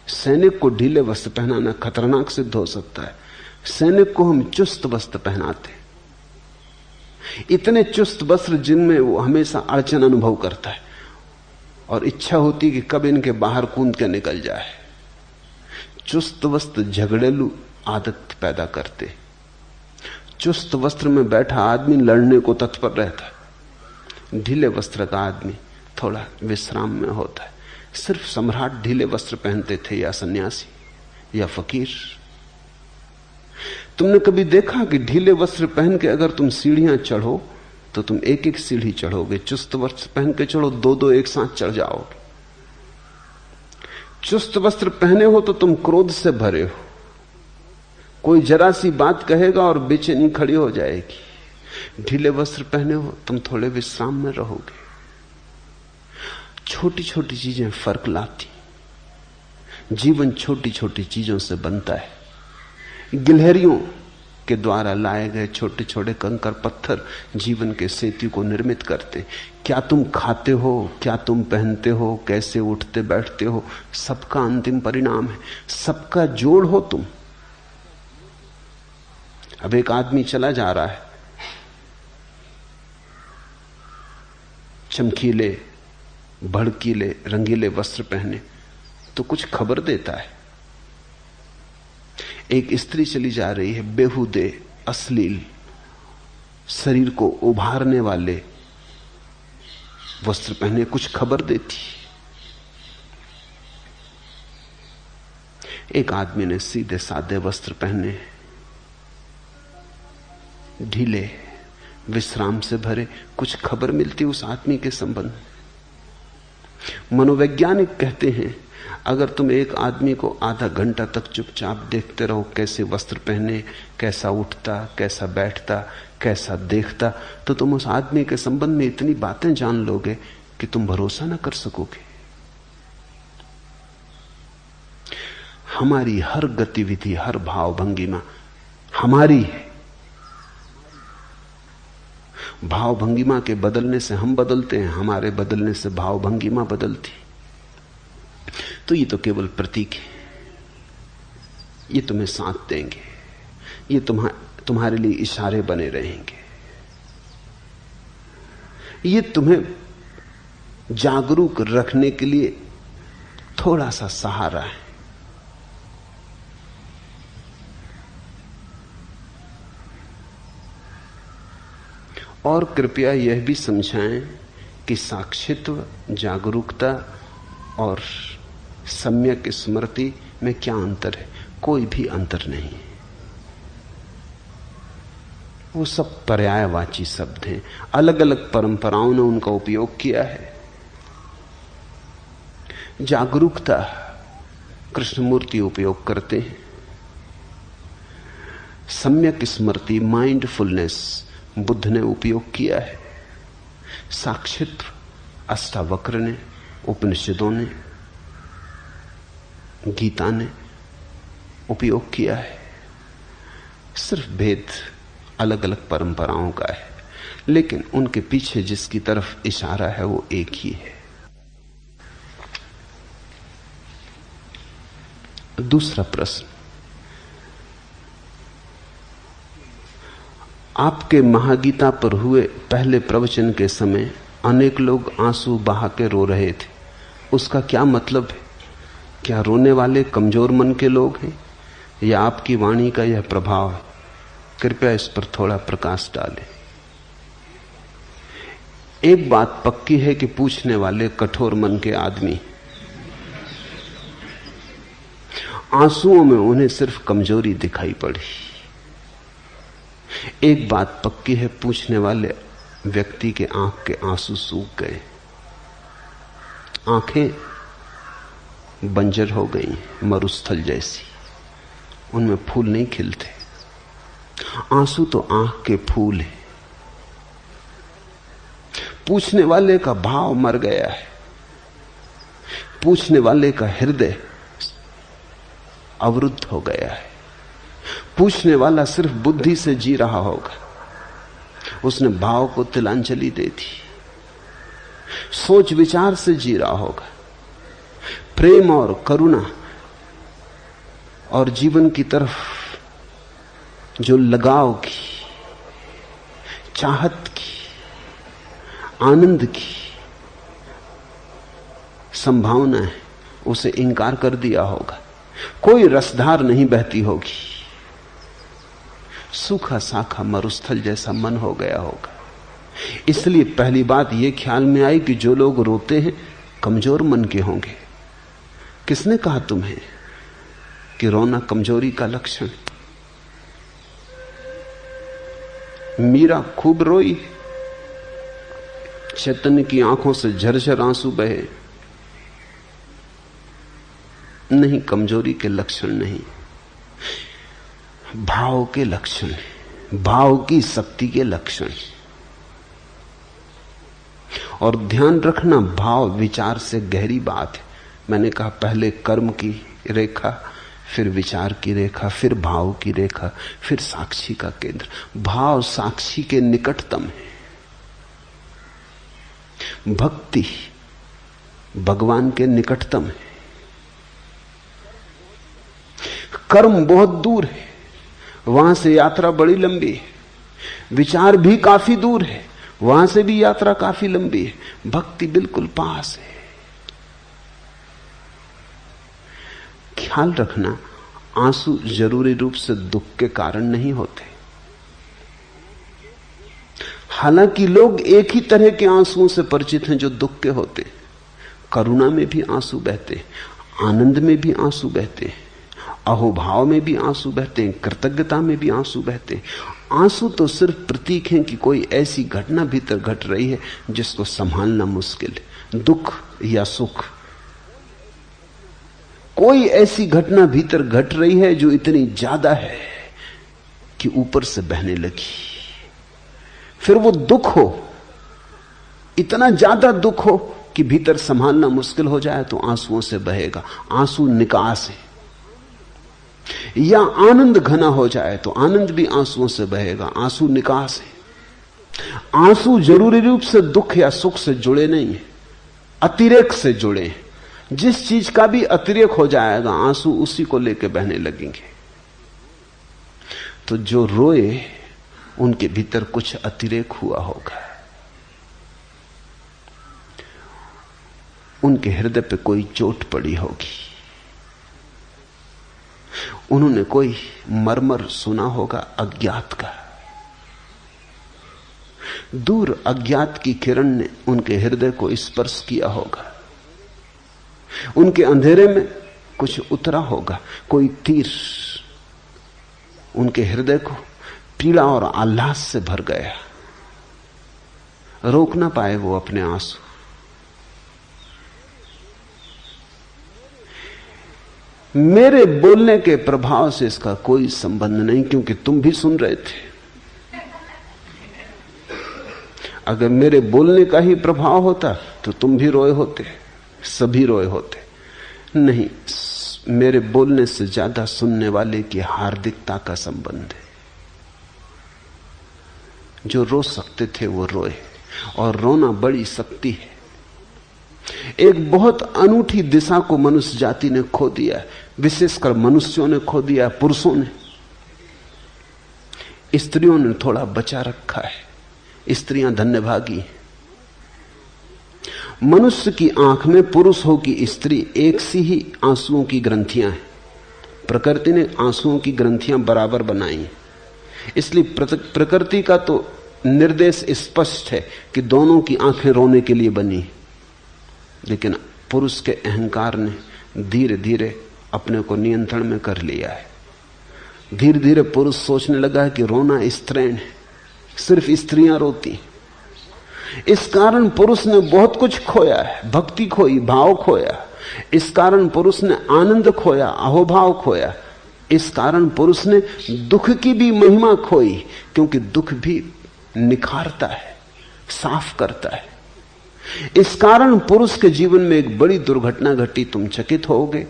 सैनिक को ढीले वस्त्र पहनाना खतरनाक सिद्ध हो सकता है। सैनिक को हम चुस्त वस्त्र पहनाते, इतने चुस्त वस्त्र जिनमें वो हमेशा अड़चन अनुभव करता है और इच्छा होती कि कब इनके बाहर कूद के निकल जाए। चुस्त वस्त्र झगड़ेलू आदत पैदा करते। चुस्त वस्त्र में बैठा आदमी लड़ने को तत्पर रहता है। ढीले वस्त्र का आदमी थोड़ा विश्राम में होता है। सिर्फ सम्राट ढीले वस्त्र पहनते थे, या सन्यासी या फकीर। तुमने कभी देखा कि ढीले वस्त्र पहन के अगर तुम सीढ़ियां चढ़ो तो तुम एक एक सीढ़ी चढ़ोगे। चुस्त वस्त्र पहन के चढ़ो, दो दो एक साथ चढ़ जाओगे। चुस्त वस्त्र पहने हो तो तुम क्रोध से भरे हो। कोई जरा सी बात कहेगा और बेचैनी खड़ी हो जाएगी। ढीले वस्त्र पहने हो तुम थोड़े विश्राम में रहोगे। छोटी छोटी चीजें फर्क लाती। जीवन छोटी छोटी चीजों से बनता है। गिलहरियों के द्वारा लाए गए छोटे छोटे कंकर पत्थर जीवन के सेतु को निर्मित करते। क्या तुम खाते हो, क्या तुम पहनते हो, कैसे उठते बैठते हो, सबका अंतिम परिणाम है। सबका जोड़ हो तुम। अब एक आदमी चला जा रहा है, चमकीले भड़कीले रंगीले वस्त्र पहने, तो कुछ खबर देता है। एक स्त्री चली जा रही है, बेहुदे अश्लील शरीर को उभारने वाले वस्त्र पहने, कुछ खबर देती। एक आदमी ने सीधे सादे वस्त्र पहने, ढीले विश्राम से भरे, कुछ खबर मिलती उस आदमी के संबंध। मनोवैज्ञानिक कहते हैं अगर तुम एक आदमी को आधा घंटा तक चुपचाप देखते रहो, कैसे वस्त्र पहने, कैसा उठता, कैसा बैठता, कैसा देखता, तो तुम उस आदमी के संबंध में इतनी बातें जान लोगे कि तुम भरोसा ना कर सकोगे। हमारी हर गतिविधि, हर भाव भंगिमा हमारी है। भाव भंगिमा के बदलने से हम बदलते हैं, हमारे बदलने से भाव भंगिमा बदलती। तो ये तो केवल प्रतीक है, ये तुम्हें साथ देंगे, ये तुम्हारे लिए इशारे बने रहेंगे, ये तुम्हें जागरूक रखने के लिए थोड़ा सा सहारा है। और कृपया यह भी समझाएं कि साक्षित्व, जागरूकता और सम्यक स्मृति में क्या अंतर है। कोई भी अंतर नहीं है, वो सब पर्यायवाची शब्द हैं। अलग अलग परंपराओं ने उनका उपयोग किया है। जागरूकता कृष्णमूर्ति उपयोग करते हैं, सम्यक स्मृति, माइंडफुलनेस बुद्ध ने उपयोग किया है, साक्षित्व अष्टावक्र ने, उपनिषदों ने, गीता ने उपयोग किया है। सिर्फ भेद अलग अलग परंपराओं का है, लेकिन उनके पीछे जिसकी तरफ इशारा है वो एक ही है। दूसरा प्रश्न, आपके महागीता पर हुए पहले प्रवचन के समय अनेक लोग आंसू बहा के रो रहे थे, उसका क्या मतलब है? क्या रोने वाले कमजोर मन के लोग हैं या आपकी वाणी का यह प्रभाव है? कृपया इस पर थोड़ा प्रकाश डालें। एक बात पक्की है कि पूछने वाले कठोर मन के आदमी, आंसुओं में उन्हें सिर्फ कमजोरी दिखाई पड़ी। एक बात पक्की है, पूछने वाले व्यक्ति के आंख के आंसू सूख गए, आंखें बंजर हो गई, मरुस्थल जैसी, उनमें फूल नहीं खिलते। आंसू तो आंख के फूल है। पूछने वाले का भाव मर गया है, पूछने वाले का हृदय अवरुद्ध हो गया है। पूछने वाला सिर्फ बुद्धि से जी रहा होगा, उसने भाव को तिलांजलि दे दी, सोच विचार से जी रहा होगा। प्रेम और करुणा और जीवन की तरफ जो लगाव की, चाहत की, आनंद की संभावना है, उसे इंकार कर दिया होगा। कोई रसधार नहीं बहती होगी, सूखा साखा मरुस्थल जैसा मन हो गया होगा। इसलिए पहली बात यह ख्याल में आई कि जो लोग रोते हैं कमजोर मन के होंगे। किसने कहा तुम्हें कि रोना कमजोरी का लक्षण? मीरा खूब रोई, चैतन्य की आंखों से झरझर आंसू बहे। नहीं, कमजोरी के लक्षण नहीं, भाव के लक्षण है, भाव की शक्ति के लक्षण। और ध्यान रखना, भाव विचार से गहरी बात है। मैंने कहा पहले कर्म की रेखा, फिर विचार की रेखा, फिर भाव की रेखा, फिर साक्षी का केंद्र। भाव साक्षी के निकटतम है, भक्ति भगवान के निकटतम है, कर्म बहुत दूर है, वहां से यात्रा बड़ी लंबी है, विचार भी काफी दूर है, वहां से भी यात्रा काफी लंबी है, भक्ति बिल्कुल पास है। ख्याल रखना, आंसू जरूरी रूप से दुख के कारण नहीं होते। हालांकि लोग एक ही तरह के आंसुओं से परिचित हैं जो दुख के होते। करुणा में भी आंसू बहते, आनंद में भी आंसू बहते, अहोभाव में भी आंसू बहते हैं, कृतज्ञता में भी आंसू बहते हैं। आंसू तो सिर्फ प्रतीक हैं कि कोई ऐसी घटना भीतर घट रही है जिसको संभालना मुश्किल है। दुख या सुख, कोई ऐसी घटना भीतर घट रही है जो इतनी ज्यादा है कि ऊपर से बहने लगी। फिर वो दुख हो, इतना ज्यादा दुख हो कि भीतर संभालना मुश्किल हो जाए तो आंसुओं से बहेगा। आंसू निकास है। या आनंद घना हो जाए तो आनंद भी आंसुओं से बहेगा। आंसू निकास है। आंसू जरूरी रूप से दुख या सुख से जुड़े नहीं है, अतिरेक से जुड़े हैं। जिस चीज का भी अतिरेक हो जाएगा आंसू उसी को लेकर बहने लगेंगे। तो जो रोए उनके भीतर कुछ अतिरेक हुआ होगा, उनके हृदय पे कोई चोट पड़ी होगी, उन्होंने कोई मर्मर सुना होगा अज्ञात का। दूर अज्ञात की किरण ने उनके हृदय को स्पर्श किया होगा। उनके अंधेरे में कुछ उतरा होगा, कोई तीर उनके हृदय को पीड़ा और आह्लाद से भर गया। रोक ना पाए वो अपने आंसू। मेरे बोलने के प्रभाव से इसका कोई संबंध नहीं, क्योंकि तुम भी सुन रहे थे। अगर मेरे बोलने का ही प्रभाव होता तो तुम भी रोए होते, सभी रोए होते। नहीं, मेरे बोलने से ज्यादा सुनने वाले की हार्दिकता का संबंध है। जो रो सकते थे वो रोए, और रोना बड़ी शक्ति है। एक बहुत अनूठी दिशा को मनुष्य जाति ने खो दिया है, विशेषकर मनुष्यों ने खो दिया, पुरुषों ने। स्त्रियों ने थोड़ा बचा रखा है। स्त्रियां धन्यभागी हैं। मनुष्य की आंख में पुरुष हो कि स्त्री एक सी ही आंसुओं की ग्रंथियां हैं। प्रकृति ने आंसुओं की ग्रंथियां बराबर बनाई, इसलिए प्रकृति का तो निर्देश स्पष्ट है कि दोनों की आंखें रोने के लिए बनी। लेकिन पुरुष के अहंकार ने धीरे धीरे अपने को नियंत्रण में कर लिया है। धीरे धीरे पुरुष सोचने लगा है कि रोना स्त्रैण है, सिर्फ स्त्रियां रोती। इस कारण पुरुष ने बहुत कुछ खोया है। भक्ति खोई, भाव खोया। इस कारण पुरुष ने आनंद खोया, अहोभाव खोया। इस कारण पुरुष ने दुख की भी महिमा खोई, क्योंकि दुख भी निखारता है, साफ करता है। इस कारण पुरुष के जीवन में एक बड़ी दुर्घटना घटी। तुम चकित होगे,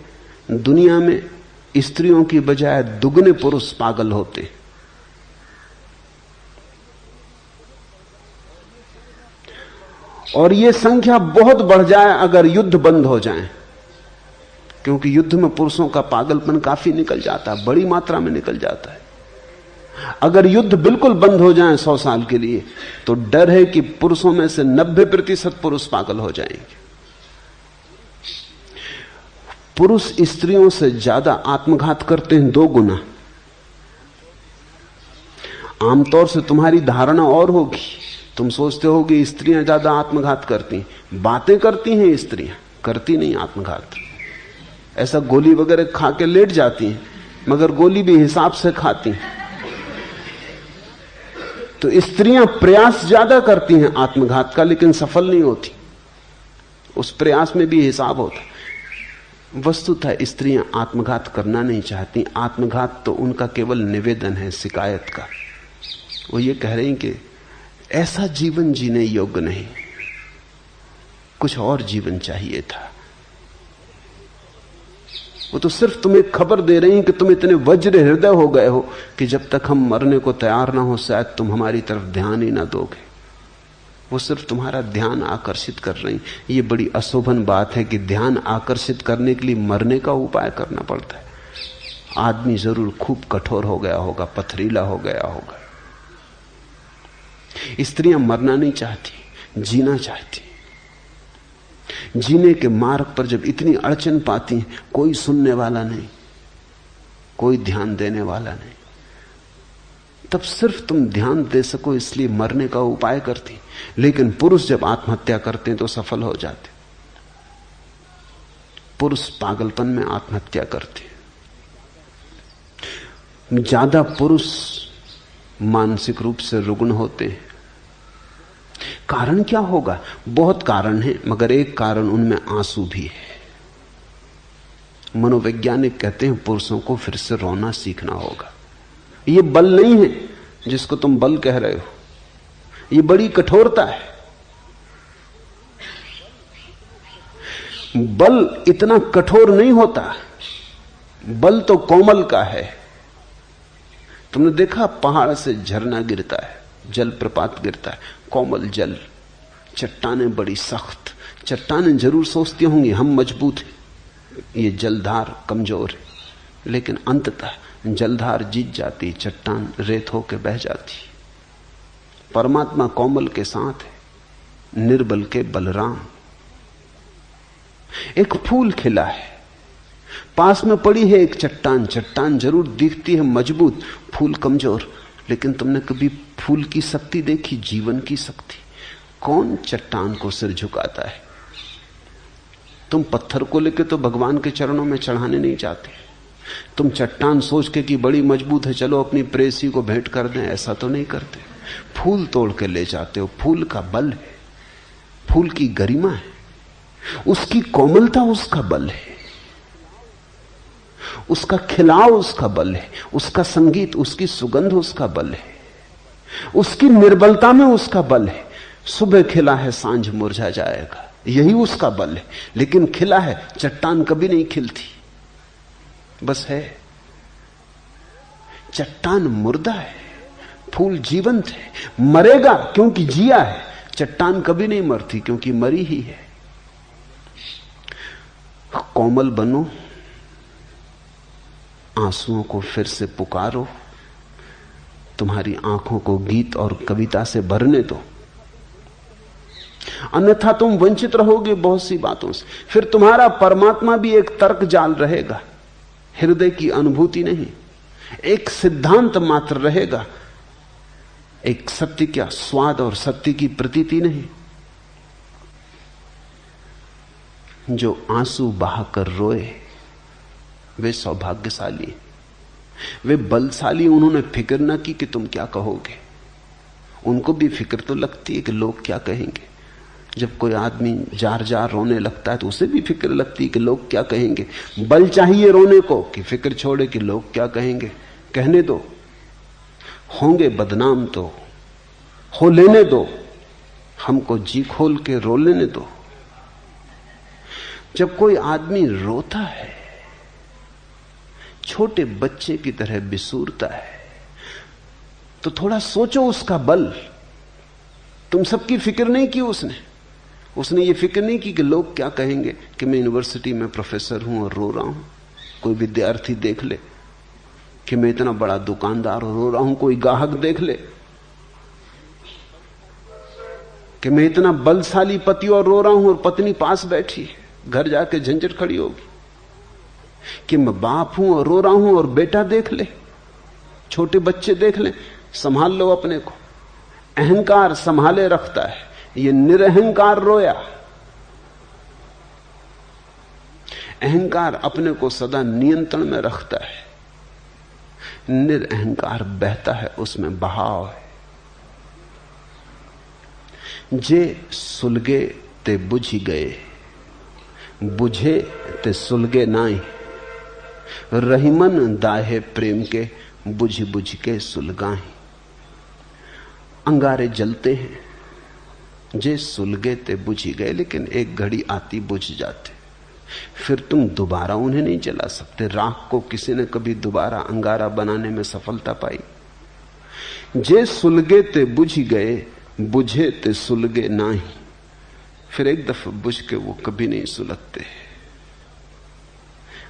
दुनिया में स्त्रियों की बजाय दुगने पुरुष पागल होते। और यह संख्या बहुत बढ़ जाए अगर युद्ध बंद हो जाए, क्योंकि युद्ध में पुरुषों का पागलपन काफी निकल जाता है, बड़ी मात्रा में निकल जाता है। अगर युद्ध बिल्कुल बंद हो जाए 100 साल के लिए, तो डर है कि पुरुषों में से 90% पुरुष पागल हो जाएंगे। पुरुष स्त्रियों से ज्यादा आत्मघात करते हैं 2 गुना। आमतौर से तुम्हारी धारणा और होगी, तुम सोचते हो कि स्त्रियां ज्यादा आत्मघात करती, बातें करती हैं स्त्रियां, करती नहीं आत्मघात। ऐसा गोली वगैरह खा के लेट जाती हैं, मगर गोली भी हिसाब से खाती। तो स्त्रियां प्रयास ज्यादा करती हैं आत्मघात का, लेकिन सफल नहीं होती। उस प्रयास में भी हिसाब होता। वस्तुतः स्त्रियां आत्मघात करना नहीं चाहती। आत्मघात तो उनका केवल निवेदन है, शिकायत का। वो ये कह रही कि ऐसा जीवन जीने योग्य नहीं, कुछ और जीवन चाहिए था। वो तो सिर्फ तुम्हें खबर दे रही हैं कि तुम इतने वज्र हृदय हो गए हो कि जब तक हम मरने को तैयार ना हो शायद तुम हमारी तरफ ध्यान ही ना दोगे। वो सिर्फ तुम्हारा ध्यान आकर्षित कर रही। ये बड़ी अशोभन बात है कि ध्यान आकर्षित करने के लिए मरने का उपाय करना पड़ता है। आदमी जरूर खूब कठोर हो गया होगा, पथरीला हो गया होगा। स्त्रियां मरना नहीं चाहती, जीना चाहती। जीने के मार्ग पर जब इतनी अड़चन पाती हैं, कोई सुनने वाला नहीं, कोई ध्यान देने वाला नहीं, तब सिर्फ तुम ध्यान दे सको इसलिए मरने का उपाय करती। लेकिन पुरुष जब आत्महत्या करते हैं तो सफल हो जाते। पुरुष पागलपन में आत्महत्या करते। ज्यादा पुरुष मानसिक रूप से रुग्ण होते हैं। कारण क्या होगा? बहुत कारण है, मगर एक कारण उनमें आंसू भी है। मनोवैज्ञानिक कहते हैं पुरुषों को फिर से रोना सीखना होगा। ये बल नहीं है जिसको तुम बल कह रहे हो, ये बड़ी कठोरता है। बल इतना कठोर नहीं होता, बल तो कोमल का है। तुमने देखा पहाड़ से झरना गिरता है, जल प्रपात गिरता है, कोमल जल। चट्टानें बड़ी सख्त, चट्टानें जरूर सोचती होंगी हम मजबूत हैं, ये जलधार कमजोर है, लेकिन अंततः जलधार जीत जाती, चट्टान रेत होकर बह जाती। परमात्मा कोमल के साथ है, निर्बल के बलराम। एक फूल खिला है, पास में पड़ी है एक चट्टान, चट्टान जरूर दिखती है मजबूत, फूल कमजोर, लेकिन तुमने कभी फूल की शक्ति देखी, जीवन की शक्ति? कौन चट्टान को सिर झुकाता है? तुम पत्थर को लेकर तो भगवान के चरणों में चढ़ाने नहीं जाते, तुम चट्टान सोच के कि बड़ी मजबूत है, चलो अपनी प्रेसी को भेंट कर दें, ऐसा तो नहीं करते। फूल तोड़ के ले जाते हो, फूल का बल है, फूल की गरिमा है, उसकी कोमलता उसका बल है, उसका खिलाव उसका बल है, उसका संगीत, उसकी सुगंध उसका बल है, उसकी निर्बलता में उसका बल है। सुबह खिला है, सांझ मुरझा जाएगा, यही उसका बल है। लेकिन खिला है, चट्टान कभी नहीं खिलती, बस है। चट्टान मुर्दा है, फूल जीवंत है, मरेगा क्योंकि जिया है। चट्टान कभी नहीं मरती क्योंकि मरी ही है। कोमल बनो, आंसुओं को फिर से पुकारो, तुम्हारी आंखों को गीत और कविता से भरने दो, अन्यथा तुम वंचित रहोगे बहुत सी बातों से। फिर तुम्हारा परमात्मा भी एक तर्क जाल रहेगा, हृदय की अनुभूति नहीं, एक सिद्धांत मात्र रहेगा, एक सत्य का स्वाद और सत्य की प्रतीति नहीं। जो आंसू बहाकर रोए वे सौभाग्यशाली, वे बलशाली। उन्होंने फिक्र न की कि तुम क्या कहोगे। उनको भी फिक्र तो लगती है कि लोग क्या कहेंगे। जब कोई आदमी जार जार रोने लगता है तो उसे भी फिक्र लगती है कि लोग क्या कहेंगे। बल चाहिए रोने को कि फिक्र छोड़े कि लोग क्या कहेंगे। कहने दो, होंगे बदनाम तो हो लेने दो, हमको जी खोल के रो लेने दो। जब कोई आदमी रोता है, छोटे बच्चे की तरह बिसूरता है, तो थोड़ा सोचो उसका बल। तुम सबकी फिक्र नहीं की उसने ये फिक्र नहीं की कि लोग क्या कहेंगे कि मैं यूनिवर्सिटी में प्रोफेसर हूं और रो रहा हूं। कोई विद्यार्थी देख ले कि मैं इतना बड़ा दुकानदार और रो रहा हूं, कोई ग्राहक देख ले कि मैं इतना बलशाली पति और रो रहा हूं और पत्नी पास बैठी, घर जाके झंझट खड़ी होगी। कि मैं बाप हूं और रो रहा हूं और बेटा देख ले, छोटे बच्चे देख ले, संभाल लो अपने को। अहंकार संभाले रखता है, ये निरअहंकार रोया। अहंकार अपने को सदा नियंत्रण में रखता है, निरअहंकार बहता है, उसमें बहाव है। जे सुलगे ते बुझी गए, बुझे ते सुलगे नाई, रहीमन दाहे प्रेम के बुझ बुझ के सुलगाई। अंगारे जलते हैं, जे सुलगे ते बुझी गए, लेकिन एक घड़ी आती बुझ जाते, फिर तुम दोबारा उन्हें नहीं जला सकते। राख को किसी ने कभी दोबारा अंगारा बनाने में सफलता पाई? जे सुलगे ते बुझी गए, बुझे ते सुलगे नाही, फिर एक दफा बुझ के वो कभी नहीं सुलगते।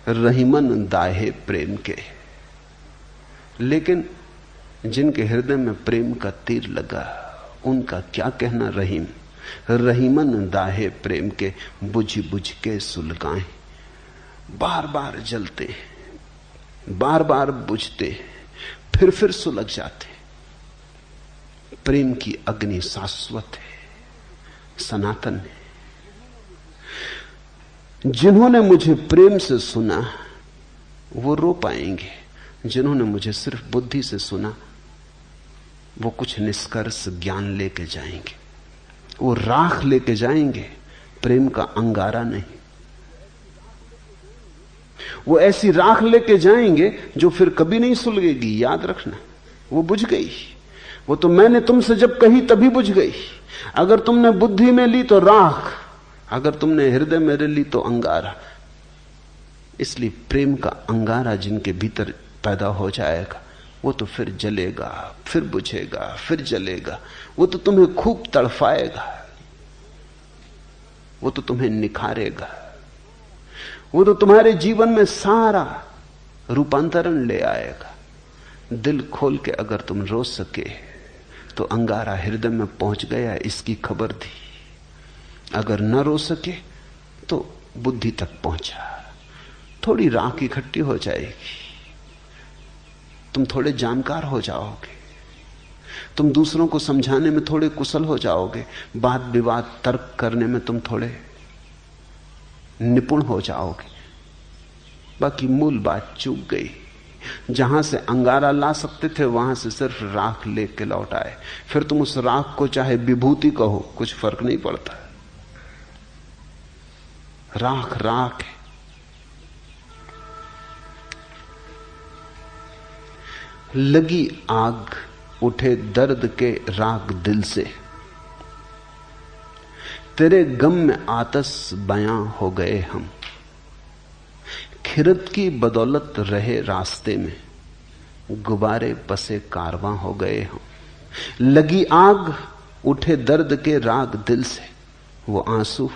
रहीमन दाहे प्रेम के, लेकिन जिनके हृदय में प्रेम का तीर लगा उनका क्या कहना। रहीम, रहीमन दाहे प्रेम के बुझ बुझ के सुलगाएं। बार बार जलते, बार बार बुझते, फिर सुलग जाते। प्रेम की अग्नि शाश्वत है, सनातन है। जिन्होंने मुझे प्रेम से सुना वो रो पाएंगे, जिन्होंने मुझे सिर्फ बुद्धि से सुना वो कुछ निष्कर्ष ज्ञान लेके जाएंगे, वो राख लेके जाएंगे, प्रेम का अंगारा नहीं। वो ऐसी राख लेके जाएंगे जो फिर कभी नहीं सुलगेगी, याद रखना। वो बुझ गई, वो तो मैंने तुमसे जब कही तभी बुझ गई। अगर तुमने बुद्धि में ली तो राख, अगर तुमने हृदय में ली तो अंगारा। इसलिए प्रेम का अंगारा जिनके भीतर पैदा हो जाएगा वो तो फिर जलेगा, फिर बुझेगा, फिर जलेगा। वो तो तुम्हें खूब तड़फाएगा, वो तो तुम्हें निखारेगा, वो तो तुम्हारे जीवन में सारा रूपांतरण ले आएगा। दिल खोल के अगर तुम रो सके तो अंगारा हृदय में पहुंच गया इसकी खबर थी। अगर न रो सके तो बुद्धि तक पहुंचा। थोड़ी राख इकट्ठी हो जाएगी, तुम थोड़े जानकार हो जाओगे, तुम दूसरों को समझाने में थोड़े कुशल हो जाओगे, वाद विवाद तर्क करने में तुम थोड़े निपुण हो जाओगे। बाकी मूल बात चूक गई। जहां से अंगारा ला सकते थे वहां से सिर्फ राख लेके लौट आए। फिर तुम उस राख को चाहे विभूति कहो, कुछ फर्क नहीं पड़ता। राख राख है। लगी आग उठे दर्द के राग दिल से, तेरे गम में आतश बयां हो गए हम। खिरत की बदौलत रहे रास्ते में, गुब्बारे पसे कारवां हो गए हम। लगी आग उठे दर्द के राग दिल से, वो आंसू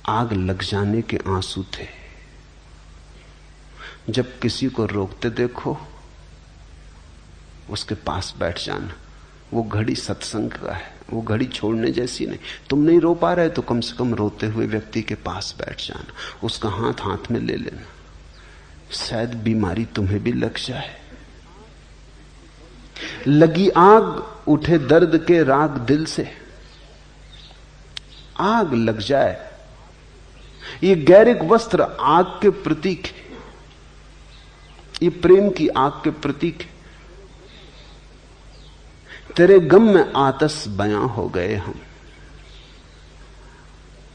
आग लग जाने के आंसू थे। जब किसी को रोकते देखो उसके पास बैठ जाना। वो घड़ी सत्संग का है, वो घड़ी छोड़ने जैसी नहीं। तुम नहीं रो पा रहे तो कम से कम रोते हुए व्यक्ति के पास बैठ जाना, उसका हाथ हाथ में ले लेना। शायद बीमारी तुम्हें भी लग जाए। लगी आग उठे दर्द के राग दिल से, आग लग जाए। ये गैरिक वस्त्र आग के प्रतीक है, ये प्रेम की आग के प्रतीक है। तेरे गम में आतश बयां हो गए हम।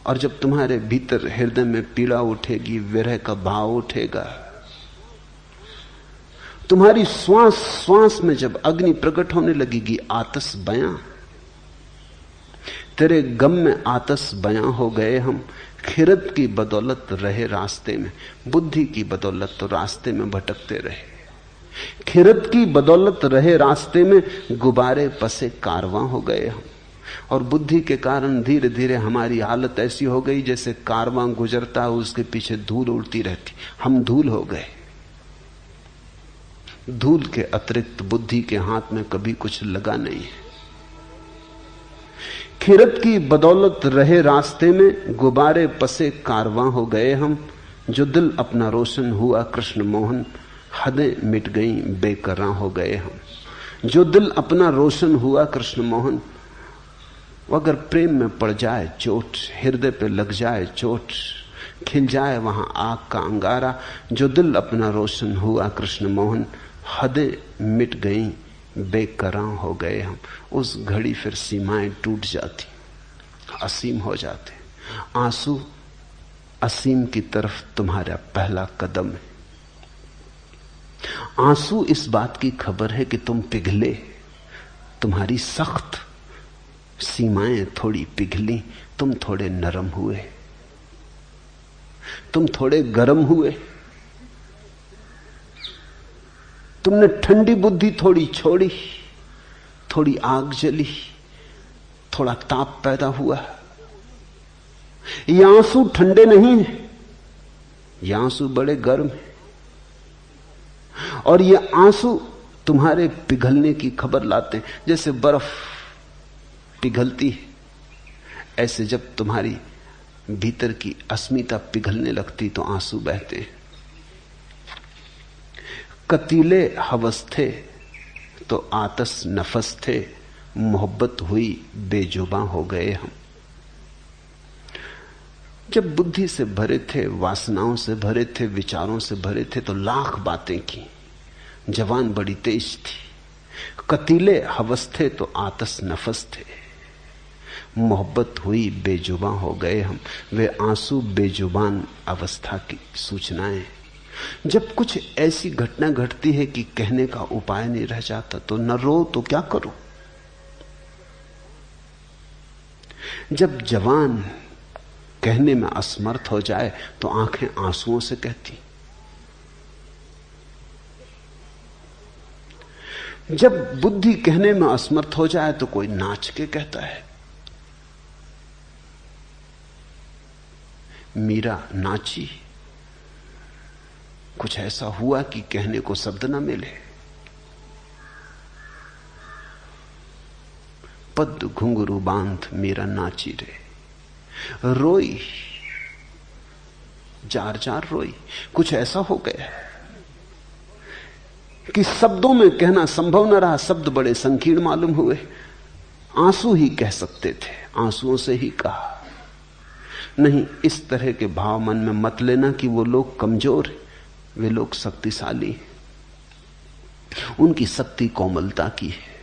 और जब तुम्हारे भीतर हृदय में पीड़ा उठेगी, विरह का भाव उठेगा, तुम्हारी श्वास श्वास में जब अग्नि प्रकट होने लगेगी, आतश बयां। तेरे गम में आतश बयां हो गए हम। खिरत की बदौलत रहे रास्ते में, बुद्धि की बदौलत तो रास्ते में भटकते रहे। खिरत की बदौलत रहे रास्ते में, गुब्बारे पसे कारवां हो गए हम। और बुद्धि के कारण धीरे धीरे हमारी हालत ऐसी हो गई जैसे कारवां गुजरता है, उसके पीछे धूल उड़ती रहती। हम धूल हो गए। धूल के अतिरिक्त बुद्धि के हाथ में कभी कुछ लगा नहीं है। खिरत की बदौलत रहे रास्ते में, गुब्बारे पसे कारवां हो गए हम। जो दिल अपना रोशन हुआ कृष्ण मोहन, हदें मिट गई बेकरां हो गए हम। जो दिल अपना रोशन हुआ कृष्ण मोहन, अगर प्रेम में पड़ जाए चोट, हृदय पे लग जाए चोट, खिल जाए वहां आग का अंगारा। जो दिल अपना रोशन हुआ कृष्ण मोहन, हदें मिट गई बेकरां हो गए हम। उस घड़ी फिर सीमाएं टूट जाती, असीम हो जाते। आंसू असीम की तरफ तुम्हारा पहला कदम है। आंसू इस बात की खबर है कि तुम पिघले, तुम्हारी सख्त सीमाएं थोड़ी पिघली, तुम थोड़े नरम हुए, तुम थोड़े गर्म हुए, तुमने ठंडी बुद्धि थोड़ी छोड़ी, थोड़ी आग जली, थोड़ा ताप पैदा हुआ। ये आंसू ठंडे नहीं है, ये आंसू बड़े गर्म है। और ये आंसू तुम्हारे पिघलने की खबर लाते हैं। जैसे बर्फ पिघलती है, ऐसे जब तुम्हारी भीतर की अस्मिता पिघलने लगती तो आंसू बहते हैं। कतीले हवस थे तो आतश नफस थे, मोहब्बत हुई बेजुबां हो गए हम। जब बुद्धि से भरे थे, वासनाओं से भरे थे, विचारों से भरे थे तो लाख बातें की। जवान बड़ी तेज थी। कतीले हवस थे तो आतश नफस थे, मोहब्बत हुई बेजुबां हो गए हम। वे आंसू बेजुबान अवस्था की सूचनाएं। जब कुछ ऐसी घटना घटती है कि कहने का उपाय नहीं रह जाता तो न रो तो क्या करो। जब जवान कहने में असमर्थ हो जाए तो आंखें आंसुओं से कहती। जब बुद्धि कहने में असमर्थ हो जाए तो कोई नाच के कहता है। मीरा नाची, कुछ ऐसा हुआ कि कहने को शब्द न मिले। पद घुंघरू बांध मीरा नाची रे, रोई, जार जार रोई। कुछ ऐसा हो गया कि शब्दों में कहना संभव न रहा। शब्द बड़े संकीर्ण मालूम हुए। आंसू ही कह सकते थे, आंसुओं से ही कहा। नहीं, इस तरह के भाव मन में मत लेना कि वो लोग कमजोर हैं, वे लोग शक्तिशाली हैं। उनकी शक्ति कोमलता की है,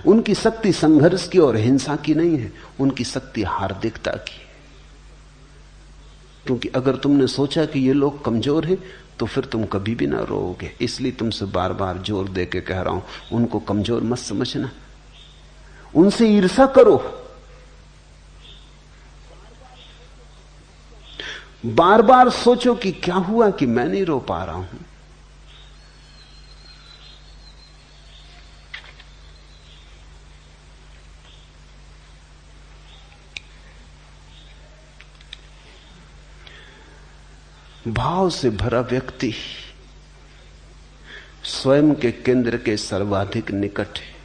उनकी शक्ति संघर्ष की और हिंसा की नहीं है, उनकी शक्ति हार्दिकता की है। क्योंकि अगर तुमने सोचा कि ये लोग कमजोर हैं तो फिर तुम कभी भी ना रोओगे। इसलिए तुमसे बार बार जोर दे के कह रहा हूं, उनको कमजोर मत समझना, उनसे ईर्ष्या करो। बार बार सोचो कि क्या हुआ कि मैं नहीं रो पा रहा हूं। भाव से भरा व्यक्ति स्वयं के केंद्र के सर्वाधिक निकट है,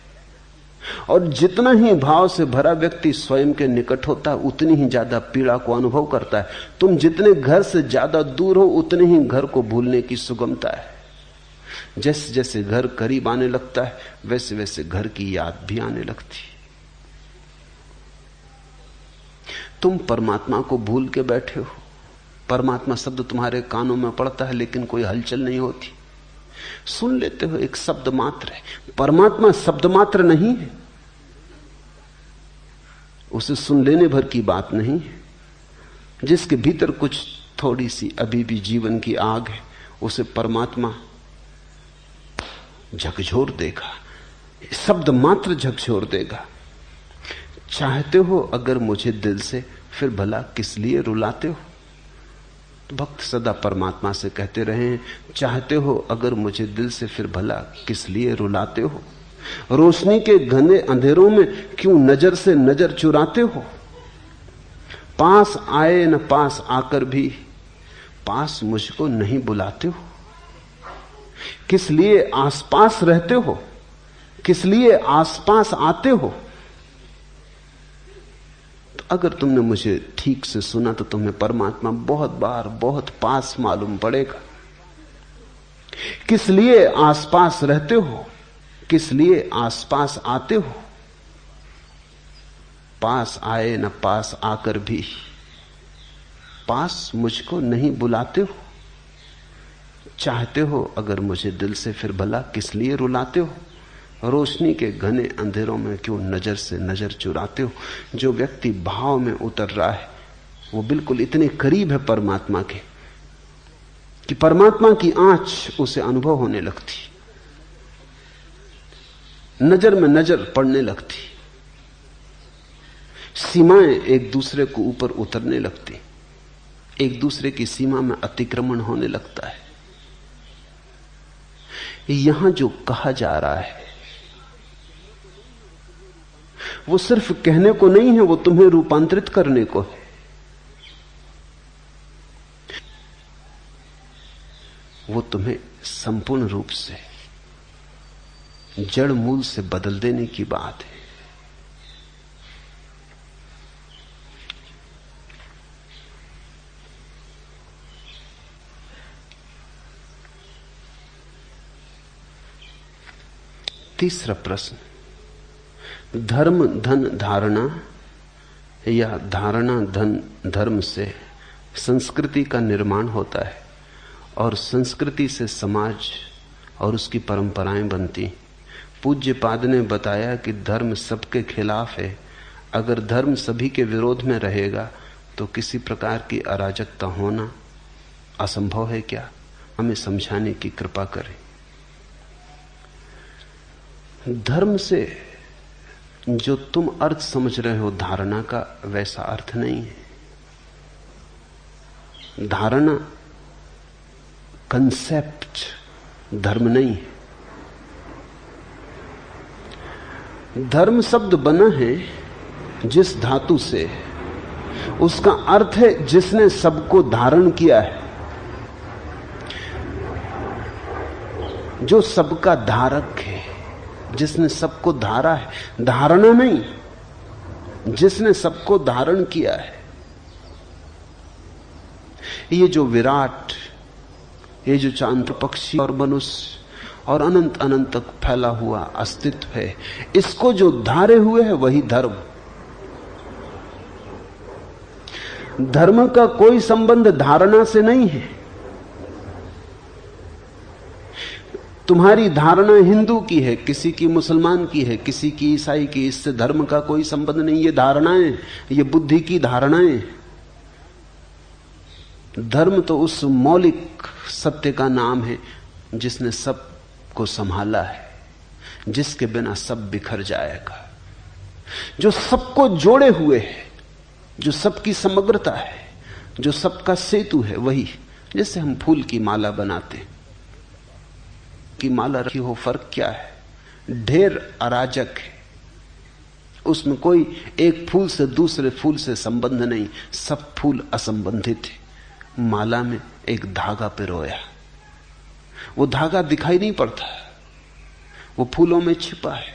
और जितना ही भाव से भरा व्यक्ति स्वयं के निकट होता है उतनी ही ज्यादा पीड़ा को अनुभव करता है। तुम जितने घर से ज्यादा दूर हो उतने ही घर को भूलने की सुगमता है। जैसे जैसे घर करीब आने लगता है वैसे वैसे घर की याद भी आने लगती। तुम परमात्मा को भूल के बैठे हो, परमात्मा शब्द तुम्हारे कानों में पड़ता है लेकिन कोई हलचल नहीं होती। सुन लेते हो, एक शब्द मात्र है। परमात्मा शब्द मात्र नहीं है, उसे सुन लेने भर की बात नहीं है। जिसके भीतर कुछ थोड़ी सी अभी भी जीवन की आग है उसे परमात्मा झकझोर देगा, शब्द मात्र झकझोर देगा। चाहते हो अगर मुझे दिल से, फिर भला किस लिए रुलाते हो। तो भक्त सदा परमात्मा से कहते रहे, चाहते हो अगर मुझे दिल से, फिर भला किस लिए रुलाते हो। रोशनी के घने अंधेरों में क्यों नजर से नजर चुराते हो। पास आए न पास आकर भी पास मुझको नहीं बुलाते हो। किस लिए आसपास रहते हो, किस लिए आसपास आते हो। अगर तुमने मुझे ठीक से सुना तो तुम्हें परमात्मा बहुत बार बहुत पास मालूम पड़ेगा। किस लिए आसपास रहते हो, किस लिए आसपास आते हो। पास आए न पास आकर भी पास मुझको नहीं बुलाते हो। चाहते हो अगर मुझे दिल से, फिर भला किस लिए रुलाते हो। रोशनी के घने अंधेरों में क्यों नजर से नजर चुराते हो। जो व्यक्ति भाव में उतर रहा है वो बिल्कुल इतने करीब है परमात्मा के कि परमात्मा की आंच उसे अनुभव होने लगती, नजर में नजर पड़ने लगती, सीमाएं एक दूसरे को ऊपर उतरने लगती, एक दूसरे की सीमा में अतिक्रमण होने लगता है। यहां जो कहा जा रहा है वो सिर्फ कहने को नहीं है, वो तुम्हें रूपांतरित करने को है। वो तुम्हें संपूर्ण रूप से जड़ मूल से बदल देने की बात है। तीसरा प्रश्न, धर्म धन धारणा या धारणा धन धर्म से संस्कृति का निर्माण होता है और संस्कृति से समाज और उसकी परंपराएं बनती। पूज्यपाद ने बताया कि धर्म सबके खिलाफ है। अगर धर्म सभी के विरोध में रहेगा तो किसी प्रकार की अराजकता होना असंभव है क्या? हमें समझाने की कृपा करें। धर्म से जो तुम अर्थ समझ रहे हो धारणा का, वैसा अर्थ नहीं है। धारणा कंसेप्ट धर्म नहीं है। धर्म शब्द बना है जिस धातु से, उसका अर्थ है जिसने सबको धारण किया है, जो सबका धारक है, जिसने सबको धारा है। धारणा नहीं, जिसने सबको धारण किया है। ये जो विराट, ये जो चांद पक्षी और मनुष्य और अनंत अनंत तक फैला हुआ अस्तित्व है, इसको जो धारे हुए है वही धर्म। धर्म का कोई संबंध धारणा से नहीं है। तुम्हारी धारणा हिंदू की है, किसी की मुसलमान की है, किसी की ईसाई की, इससे धर्म का कोई संबंध नहीं। ये धारणाएं, ये बुद्धि की धारणाएं। धर्म तो उस मौलिक सत्य का नाम है जिसने सब को संभाला है, जिसके बिना सब बिखर जाएगा, जो सबको जोड़े हुए है, जो सबकी समग्रता है, जो सबका सेतु है। वही, जैसे हम फूल की माला बनाते हैं, की माला रखी हो, फर्क क्या है? ढेर अराजक है, उसमें कोई एक फूल से दूसरे फूल से संबंध नहीं, सब फूल असंबंधित है। माला में एक धागा पिरोया, वो धागा दिखाई नहीं पड़ता, वो फूलों में छिपा है,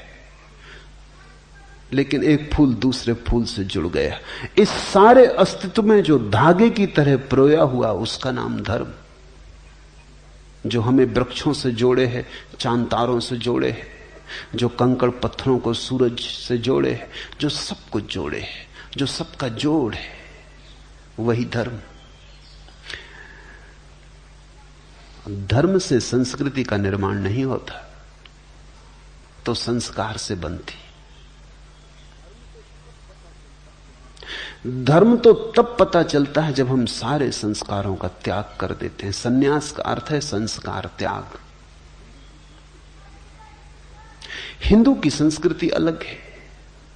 लेकिन एक फूल दूसरे फूल से जुड़ गया। इस सारे अस्तित्व में जो धागे की तरह पिरोया हुआ, उसका नाम धर्म। जो हमें वृक्षों से जोड़े है, चांद तारों से जोड़े है, जो कंकड़ पत्थरों को सूरज से जोड़े है, जो सबको जोड़े है, जो सबका जोड़ है, वही धर्म। धर्म से संस्कृति का निर्माण नहीं होता, तो संस्कार से बनती। धर्म तो तब पता चलता है जब हम सारे संस्कारों का त्याग कर देते हैं। संन्यास का अर्थ है संस्कार त्याग। हिंदू की संस्कृति अलग है,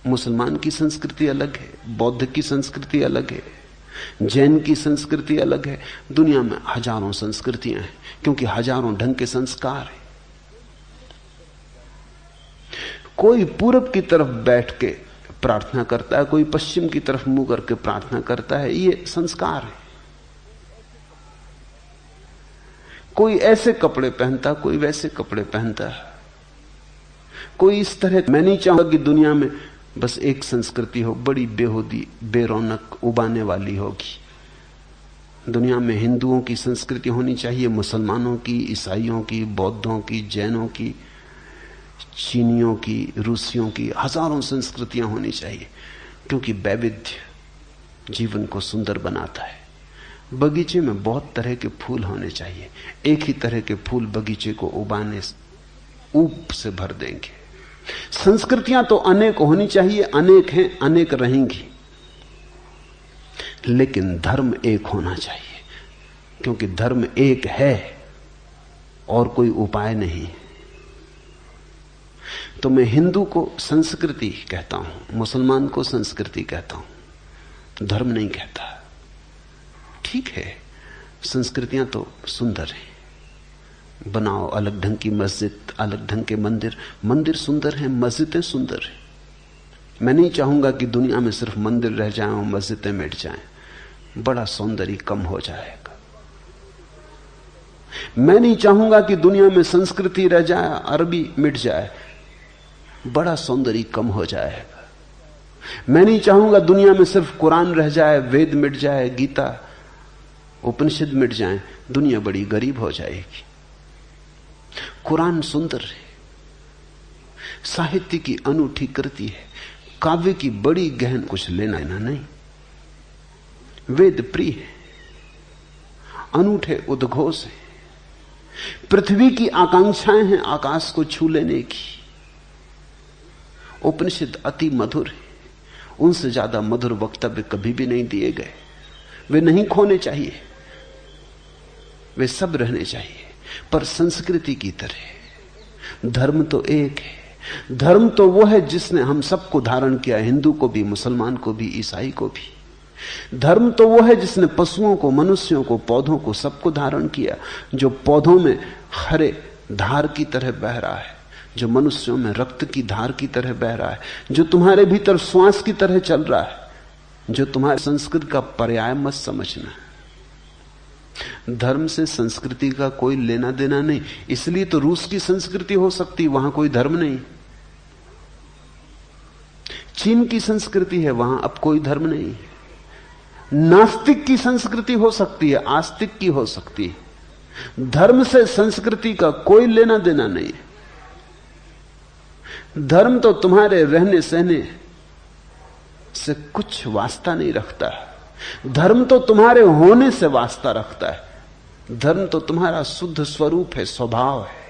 मुसलमान की संस्कृति अलग है, बौद्ध की संस्कृति अलग है, जैन की संस्कृति अलग है। दुनिया में हजारों संस्कृतियां हैं, क्योंकि हजारों ढंग के संस्कार हैं। कोई पूरब की तरफ बैठ के प्रार्थना करता है, कोई पश्चिम की तरफ मुंह करके प्रार्थना करता है, ये संस्कार है। कोई ऐसे कपड़े पहनता, कोई वैसे कपड़े पहनता है, कोई इस तरह। मैं नहीं चाहूंगा कि दुनिया में बस एक संस्कृति हो, बड़ी बेहूदी, बेरौनक, उबाने वाली होगी। दुनिया में हिंदुओं की संस्कृति होनी चाहिए, मुसलमानों की, ईसाइयों की, बौद्धों की, जैनों की, चीनियों की, रूसियों की, हजारों संस्कृतियां होनी चाहिए, क्योंकि वैविध्य जीवन को सुंदर बनाता है। बगीचे में बहुत तरह के फूल होने चाहिए, एक ही तरह के फूल बगीचे को उबाने ऊप से भर देंगे। संस्कृतियां तो अनेक होनी चाहिए, अनेक हैं, अनेक रहेंगी, लेकिन धर्म एक होना चाहिए, क्योंकि धर्म एक है और कोई उपाय नहीं। तो मैं हिंदू को संस्कृति कहता हूं, मुसलमान को संस्कृति कहता हूं, धर्म नहीं कहता। ठीक है, संस्कृतियां तो सुंदर हैं, बनाओ अलग ढंग की मस्जिद, अलग ढंग के मंदिर। मंदिर सुंदर हैं, मस्जिदें सुंदर हैं। मैं नहीं चाहूंगा कि दुनिया में सिर्फ मंदिर रह जाएं और मस्जिदें मिट जाएं, बड़ा सौंदर्य कम हो जाएगा। मैं नहीं चाहूंगा कि दुनिया में संस्कृति रह जाए, अरबी मिट जाए, बड़ा सौंदर्य कम हो जाएगा। मैं नहीं चाहूंगा दुनिया में सिर्फ कुरान रह जाए, वेद मिट जाए, गीता उपनिषद मिट जाए, दुनिया बड़ी गरीब हो जाएगी। कुरान सुंदर है, साहित्य की अनूठी कृति है, काव्य की बड़ी गहन, कुछ लेना ना नहीं। वेद प्रिय है, अनूठे उद्घोष है, पृथ्वी की आकांक्षाएं हैं आकाश को छू लेने की। उपनिषद अति मधुर है, उनसे ज्यादा मधुर वक्तव्य कभी भी नहीं दिए गए, वे नहीं खोने चाहिए। वे सब रहने चाहिए, पर संस्कृति की तरह। धर्म तो एक है। धर्म तो वो है जिसने हम सबको धारण किया, हिंदू को भी, मुसलमान को भी, ईसाई को भी। धर्म तो वो है जिसने पशुओं को, मनुष्यों को, पौधों को, सबको धारण किया। जो पौधों में हरे धार की तरह बह रहा है, जो मनुष्यों में रक्त की धार की तरह बह रहा है, जो तुम्हारे भीतर श्वास की तरह चल रहा है, जो तुम्हारे संस्कृति का पर्याय मत समझना। धर्म से संस्कृति का कोई लेना देना नहीं। इसलिए तो रूस की संस्कृति हो सकती, वहां कोई धर्म नहीं। चीन की संस्कृति है, वहां अब कोई धर्म नहीं। नास्तिक की संस्कृति हो सकती है, आस्तिक की हो सकती है। धर्म से संस्कृति का कोई लेना देना नहीं। धर्म तो तुम्हारे रहने सहने से कुछ वास्ता नहीं रखता। धर्म तो तुम्हारे होने से वास्ता रखता है। धर्म तो तुम्हारा शुद्ध स्वरूप है, स्वभाव है।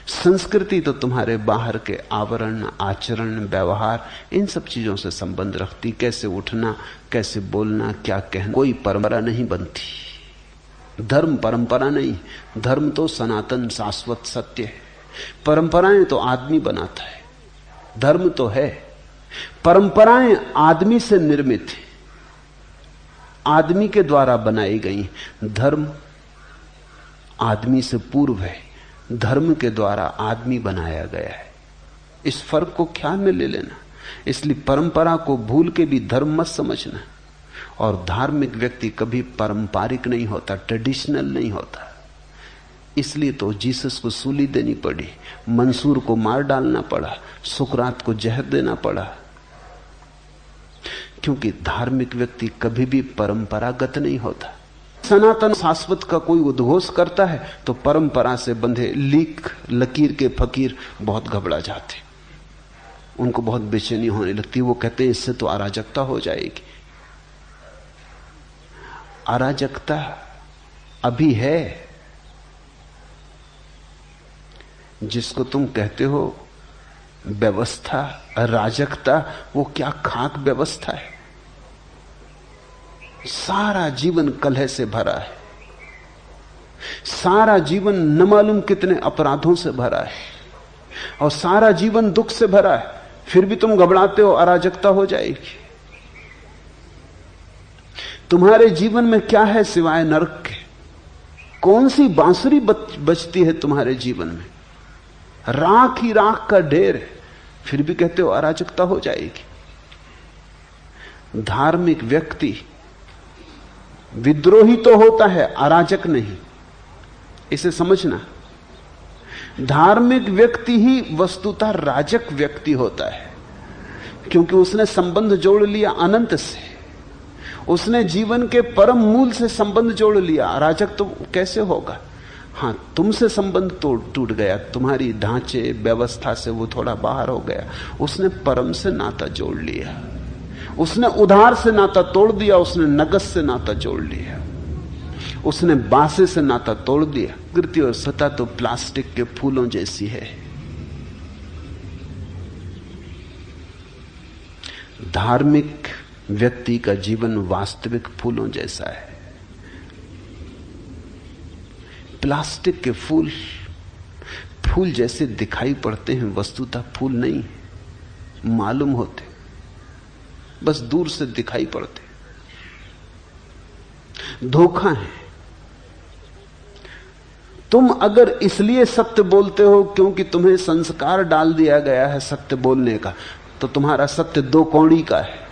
संस्कृति तो तुम्हारे बाहर के आवरण, आचरण, व्यवहार, इन सब चीजों से संबंध रखती। कैसे उठना, कैसे बोलना, क्या कहना, कोई परंपरा नहीं बनती। धर्म परंपरा नहीं, धर्म तो सनातन शाश्वत सत्य है। परंपराएं तो आदमी बनाता है, धर्म तो है। परंपराएं आदमी से निर्मित है, आदमी के द्वारा बनाई गई। धर्म आदमी से पूर्व है, धर्म के द्वारा आदमी बनाया गया है। इस फर्क को ख्याल में ले लेना। इसलिए परंपरा को भूल के भी धर्म मत समझना। और धार्मिक व्यक्ति कभी पारंपरिक नहीं होता, ट्रेडिशनल नहीं होता। इसलिए तो जीसस को सूली देनी पड़ी, मंसूर को मार डालना पड़ा, सुकरात को जहर देना पड़ा, क्योंकि धार्मिक व्यक्ति कभी भी परंपरागत नहीं होता। सनातन शाश्वत का कोई उद्घोष करता है तो परंपरा से बंधे लीक लकीर के फकीर बहुत घबरा जाते, उनको बहुत बेचैनी होने लगती। वो कहते हैं इससे तो अराजकता हो जाएगी। अराजकता अभी है। जिसको तुम कहते हो व्यवस्था, अराजकता, वो क्या खाक व्यवस्था है। सारा जीवन कलह से भरा है, सारा जीवन न मालूम कितने अपराधों से भरा है, और सारा जीवन दुख से भरा है। फिर भी तुम घबराते हो अराजकता हो जाएगी। तुम्हारे जीवन में क्या है सिवाय नरक के? कौन सी बांसुरी बजती है तुम्हारे जीवन में? राख ही राख का ढेर है, फिर भी कहते हो अराजकता हो जाएगी। धार्मिक व्यक्ति विद्रोही तो होता है, अराजक नहीं। इसे समझना। धार्मिक व्यक्ति ही वस्तुतः राजक व्यक्ति होता है, क्योंकि उसने संबंध जोड़ लिया अनंत से, उसने जीवन के परम मूल से संबंध जोड़ लिया। अराजक तो कैसे होगा? हां, तुमसे संबंध टूट गया, तुम्हारी ढांचे व्यवस्था से वो थोड़ा बाहर हो गया। उसने परम से नाता जोड़ लिया, उसने उधार से नाता तोड़ दिया, उसने नगद से नाता जोड़ लिया, उसने बासे से नाता तोड़ दिया। कृति और सत्ता तो प्लास्टिक के फूलों जैसी है। धार्मिक व्यक्ति का जीवन वास्तविक फूलों जैसा है। प्लास्टिक के फूल फूल जैसे दिखाई पड़ते हैं, वस्तुतः फूल नहीं मालूम होते, बस दूर से दिखाई पड़ते। धोखा है। तुम अगर इसलिए सत्य बोलते हो क्योंकि तुम्हें संस्कार डाल दिया गया है सत्य बोलने का, तो तुम्हारा सत्य दो कौड़ी का है।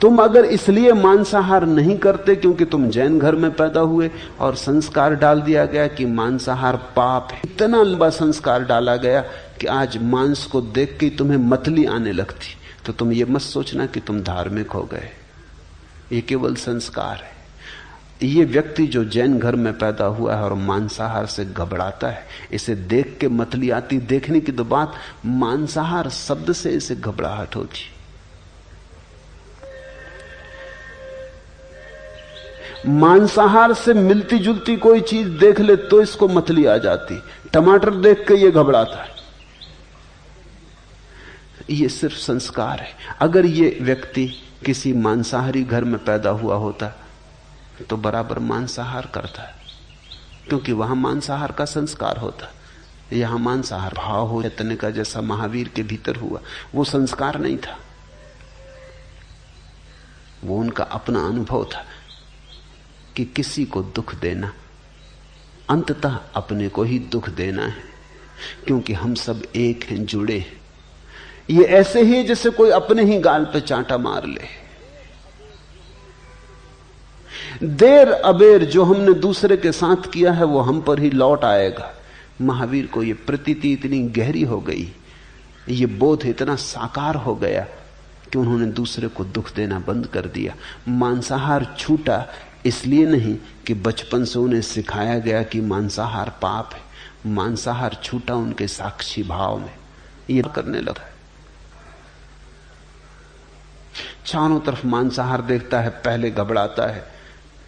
तुम अगर इसलिए मांसाहार नहीं करते क्योंकि तुम जैन घर में पैदा हुए और संस्कार डाल दिया गया कि मांसाहार पाप है, इतना लंबा संस्कार डाला गया कि आज मांस को देख के तुम्हें मतली आने लगती, तो तुम ये मत सोचना कि तुम धार्मिक हो गए। ये केवल संस्कार है। ये व्यक्ति जो जैन घर में पैदा हुआ है और मांसाहार से घबराता है, इसे देख के मतली आती। देखने की तो बात, मांसाहार शब्द से इसे घबराहट होती। मांसाहार से मिलती जुलती कोई चीज देख ले तो इसको मतली आ जाती। टमाटर देख के ये घबराता है। ये सिर्फ संस्कार है। अगर ये व्यक्ति किसी मांसाहारी घर में पैदा हुआ होता तो बराबर मांसाहार करता है। क्योंकि वहां मांसाहार का संस्कार होता, यहां मांसाहार भाव हो चैतन्य का जैसा महावीर के भीतर हुआ। वो संस्कार नहीं था, वो उनका अपना अनुभव था कि किसी को दुख देना अंततः अपने को ही दुख देना है, क्योंकि हम सब एक हैं, जुड़े हैं। ये ऐसे ही जैसे कोई अपने ही गाल पे चांटा मार ले। देर अबेर जो हमने दूसरे के साथ किया है वो हम पर ही लौट आएगा। महावीर को ये प्रतीति इतनी गहरी हो गई, ये बोध इतना साकार हो गया कि उन्होंने दूसरे को दुख देना बंद कर दिया। मांसाहार छूटा इसलिए नहीं कि बचपन से उन्हें सिखाया गया कि मांसाहार पाप है। मांसाहार छूटा उनके साक्षी भाव में, ये करने लगा। चारों तरफ मांसाहार देखता है, पहले घबराता है,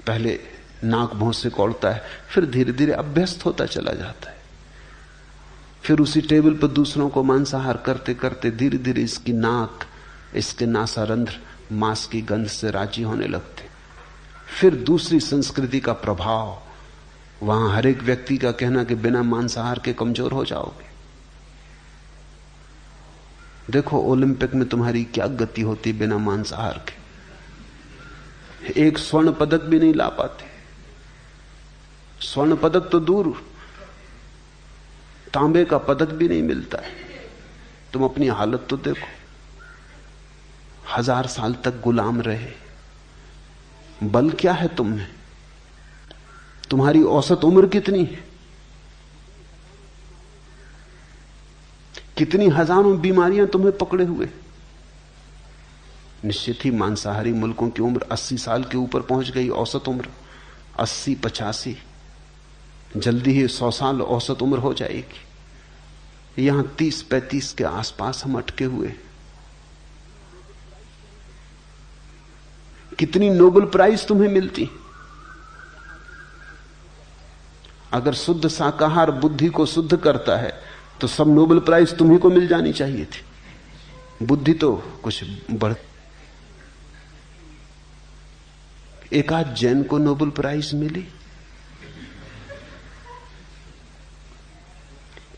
पहले नाक भौं से कौड़ता है, फिर धीरे धीरे अभ्यस्त होता चला जाता है। फिर उसी टेबल पर दूसरों को मांसाहार करते करते धीरे धीरे इसकी नाक, इसके नासारंध्र मांस की गंध से राजी होने लगते। फिर दूसरी संस्कृति का प्रभाव, वहां हर एक व्यक्ति का कहना कि बिना मांसाहार के कमजोर हो जाओगे। देखो ओलंपिक में तुम्हारी क्या गति होती बिना मांसाहार के, एक स्वर्ण पदक भी नहीं ला पाते। स्वर्ण पदक तो दूर, तांबे का पदक भी नहीं मिलता है। तुम अपनी हालत तो देखो, 1000 साल तक गुलाम रहे। बल क्या है तुम में? तुम्हारी औसत उम्र कितनी है? कितनी हजारों बीमारियां तुम्हें पकड़े हुए। निश्चित ही मांसाहारी मुल्कों की उम्र 80 साल के ऊपर पहुंच गई। औसत उम्र 80, 85, जल्दी ही 100 साल औसत उम्र हो जाएगी। यहां 30, 35 के आसपास हम अटके हुए। कितनी नोबेल प्राइज तुम्हें मिलती। अगर शुद्ध शाकाहार बुद्धि को शुद्ध करता है तो सब नोबेल प्राइज तुम्ही को मिल जानी चाहिए थी। बुद्धि तो कुछ बढ़, एक आध जैन को नोबेल प्राइज मिली।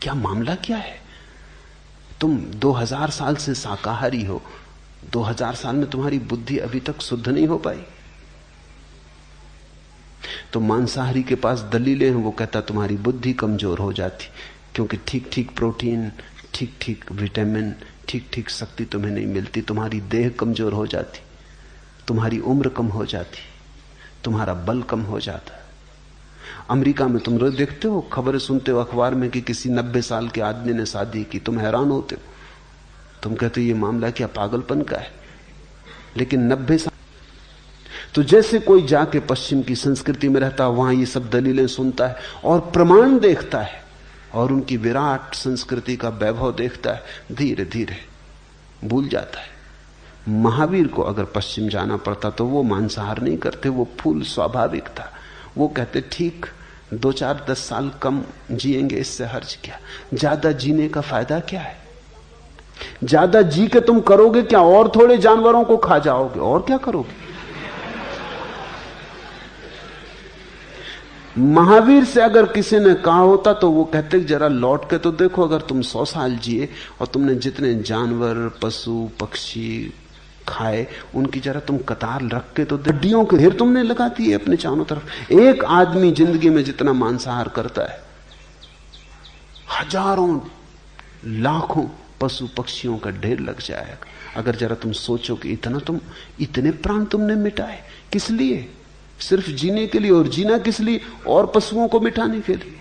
क्या मामला क्या है? तुम 2000 साल से शाकाहारी हो, 2000 साल में तुम्हारी बुद्धि अभी तक शुद्ध नहीं हो पाई। तो मांसाहारी के पास दलीलें हैं, वो कहता तुम्हारी बुद्धि कमजोर हो जाती, क्योंकि ठीक ठीक प्रोटीन, ठीक ठीक विटामिन, ठीक ठीक शक्ति तुम्हें नहीं मिलती। तुम्हारी देह कमजोर हो जाती, तुम्हारी उम्र कम हो जाती, तुम्हारा बल कम हो जाता। अमेरिका में तुम रोज देखते हो, खबरें सुनते हो अखबार में कि किसी 90 साल के आदमी ने शादी की। तुम हैरान होते हो, तुम कहते हो ये मामला क्या पागलपन का है। लेकिन 90 साल तो जैसे कोई जाके पश्चिम की संस्कृति में रहता, वहां ये सब दलीलें सुनता है और प्रमाण देखता है और उनकी विराट संस्कृति का वैभव देखता है, धीरे धीरे भूल जाता है। महावीर को अगर पश्चिम जाना पड़ता तो वो मांसाहार नहीं करते, वो फूल स्वाभाविक था। वो कहते ठीक 2-4-10 साल कम जिएंगे, इससे हर्ज क्या, ज्यादा जीने का फायदा क्या है। ज्यादा जी के तुम करोगे क्या? और थोड़े जानवरों को खा जाओगे, और क्या करोगे। महावीर से अगर किसी ने कहा होता तो वो कहते जरा लौट के तो देखो, अगर तुम 100 साल जिए और तुमने जितने जानवर, पशु, पक्षी खाए उनकी जरा तुम कतार रख के तो हड्डियों के ढेर तुमने लगा दिए अपने चारों तरफ। एक आदमी जिंदगी में जितना मांसाहार करता है, हजारों लाखों पशु पक्षियों का ढेर लग जाएगा। अगर जरा तुम सोचो कि इतने प्राण तुमने मिटाए, किस लिए? सिर्फ जीने के लिए। और जीना किस लिए? और पशुओं को मिटाने के लिए।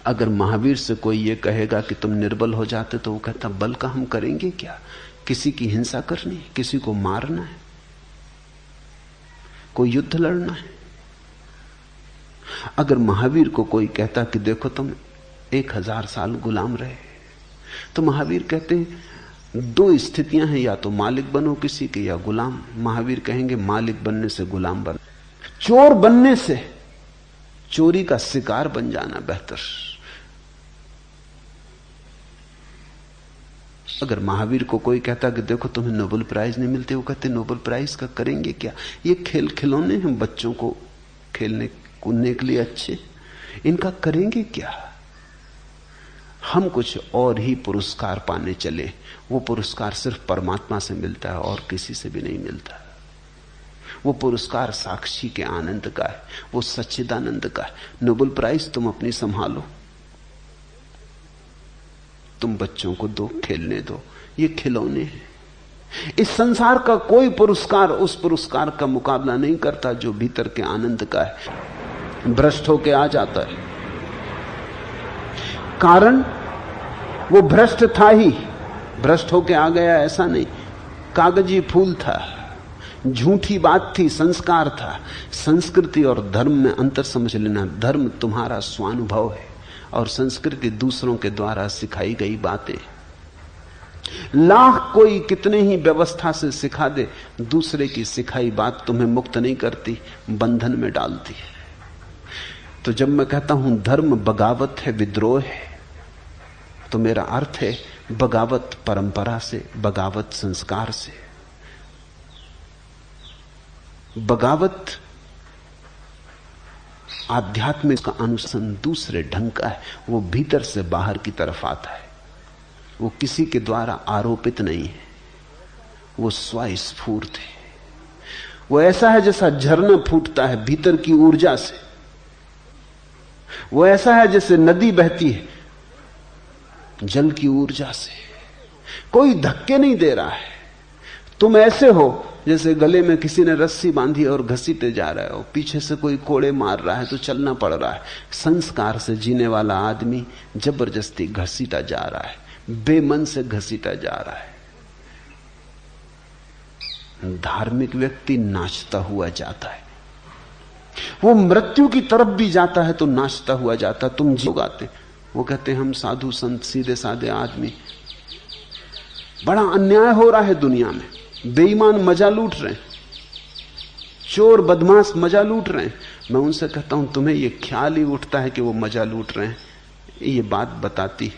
अगर महावीर से कोई ये कहेगा कि तुम निर्बल हो जाते, तो वो कहता बल का हम करेंगे क्या? किसी की हिंसा करनी, किसी को मारना है, कोई युद्ध लड़ना है। अगर महावीर को कोई कहता कि देखो तुम 1000 साल गुलाम रहे, तो महावीर कहते हैं 2 स्थितियां हैं, या तो मालिक बनो किसी के या गुलाम। महावीर कहेंगे मालिक बनने से गुलाम बन, चोर बनने से चोरी का शिकार बन जाना बेहतर। अगर महावीर को कोई कहता कि देखो तुम्हें नोबेल प्राइज नहीं मिलते, वो कहते नोबेल प्राइज का करेंगे क्या, ये खेल खिलौने हैं बच्चों को खेलने कूदने के लिए अच्छे, इनका करेंगे क्या? हम कुछ और ही पुरस्कार पाने चले। वो पुरस्कार सिर्फ परमात्मा से मिलता है और किसी से भी नहीं मिलता। वो पुरस्कार साक्षी के आनंद का है, वो सच्चिदानंद का है। नोबेल प्राइज तुम अपनी संभालो, तुम बच्चों को दो, खेलने दो, ये खिलौने हैं। इस संसार का कोई पुरस्कार उस पुरस्कार का मुकाबला नहीं करता जो भीतर के आनंद का है। भ्रष्ट होके आ जाता है, कारण वो भ्रष्ट था ही, भ्रष्ट होके आ गया ऐसा नहीं। कागजी फूल था, झूठी बात थी, संस्कार था। संस्कृति और धर्म में अंतर समझ लेना। धर्म तुम्हारा स्वानुभव है और संस्कृति दूसरों के द्वारा सिखाई गई बातें। लाख कोई कितने ही व्यवस्था से सिखा दे, दूसरे की सिखाई बात तुम्हें मुक्त नहीं करती, बंधन में डालती है। तो जब मैं कहता हूं धर्म बगावत है, विद्रोह है, तो मेरा अर्थ है बगावत परंपरा से, बगावत संस्कार से। बगावत आध्यात्मिक का अनुशासन दूसरे ढंग का है। वो भीतर से बाहर की तरफ आता है, वो किसी के द्वारा आरोपित नहीं है, वो स्वस्फूर्त है। वो ऐसा है जैसा झरना फूटता है भीतर की ऊर्जा से। वो ऐसा है जैसे नदी बहती है जल की ऊर्जा से। कोई धक्के नहीं दे रहा है। तुम ऐसे हो जैसे गले में किसी ने रस्सी बांधी और घसीटे जा रहे हो, पीछे से कोई कोड़े मार रहा है तो चलना पड़ रहा है। संस्कार से जीने वाला आदमी जबरदस्ती घसीटा जा रहा है, बेमन से घसीटा जा रहा है। धार्मिक व्यक्ति नाचता हुआ जाता है, वो मृत्यु की तरफ भी जाता है तो नाचता हुआ जाता। तुम जी गाते, वो कहते हम साधु संत सीधे साधे आदमी, बड़ा अन्याय हो रहा है दुनिया में, बेईमान मजा लूट रहे हैं, चोर बदमाश मजा लूट रहे हैं। मैं उनसे कहता हूं तुम्हें यह ख्याल ही उठता है कि वो मजा लूट रहे हैं, ये बात बताती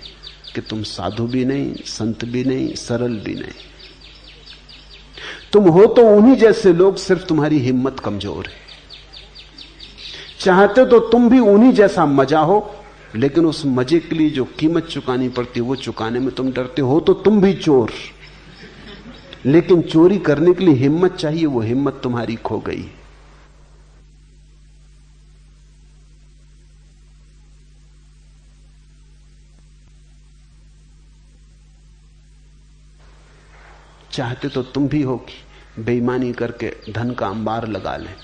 कि तुम साधु भी नहीं, संत भी नहीं, सरल भी नहीं। तुम हो तो उन्हीं जैसे लोग, सिर्फ तुम्हारी हिम्मत कमजोर है। चाहते तो तुम भी उन्हीं जैसा मजा हो, लेकिन उस मजे के लिए जो कीमत चुकानी पड़ती है वो चुकाने में तुम डरते हो। तो तुम भी चोर, लेकिन चोरी करने के लिए हिम्मत चाहिए, वो हिम्मत तुम्हारी खो गई। चाहते तो तुम भी हो कि बेईमानी करके धन का अंबार लगा लें,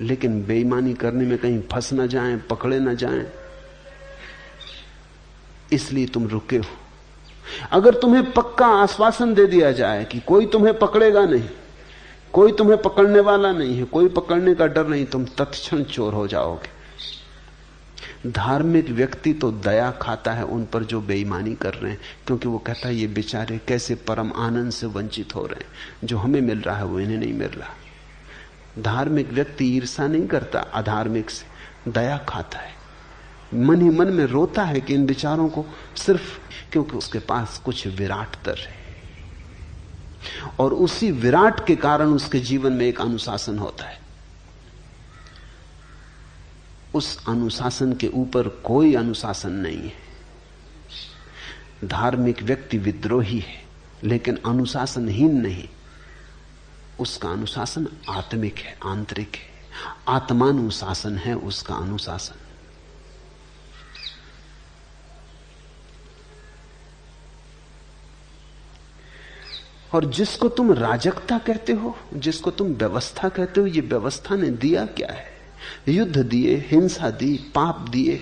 लेकिन बेईमानी करने में कहीं फंस ना जाएं, पकड़े ना जाएं, इसलिए तुम रुके हो। अगर तुम्हें पक्का आश्वासन दे दिया जाए कि कोई तुम्हें पकड़ेगा नहीं, कोई तुम्हें पकड़ने वाला नहीं है, कोई पकड़ने का डर नहीं, तुम तत्क्षण चोर हो जाओगे। धार्मिक व्यक्ति तो दया खाता है उन पर जो बेईमानी कर रहे हैं, क्योंकि वो कहता है ये बेचारे कैसे परम आनंद से वंचित हो रहे हैं, जो हमें मिल रहा है वो इन्हें नहीं मिल रहा। धार्मिक व्यक्ति ईर्ष्या नहीं करता अधार्मिक से, दया खाता है, मन ही मन में रोता है कि इन विचारों को, सिर्फ क्योंकि उसके पास कुछ विराट तर है, और उसी विराट के कारण उसके जीवन में एक अनुशासन होता है। उस अनुशासन के ऊपर कोई अनुशासन नहीं है। धार्मिक व्यक्ति विद्रोही है, लेकिन अनुशासनहीन नहीं। उसका अनुशासन आत्मिक है, आंतरिक है, आत्मानुशासन है उसका अनुशासन। और जिसको तुम राजकता कहते हो, जिसको तुम व्यवस्था कहते हो, ये व्यवस्था ने दिया क्या है? युद्ध दिए, हिंसा दी, पाप दिए,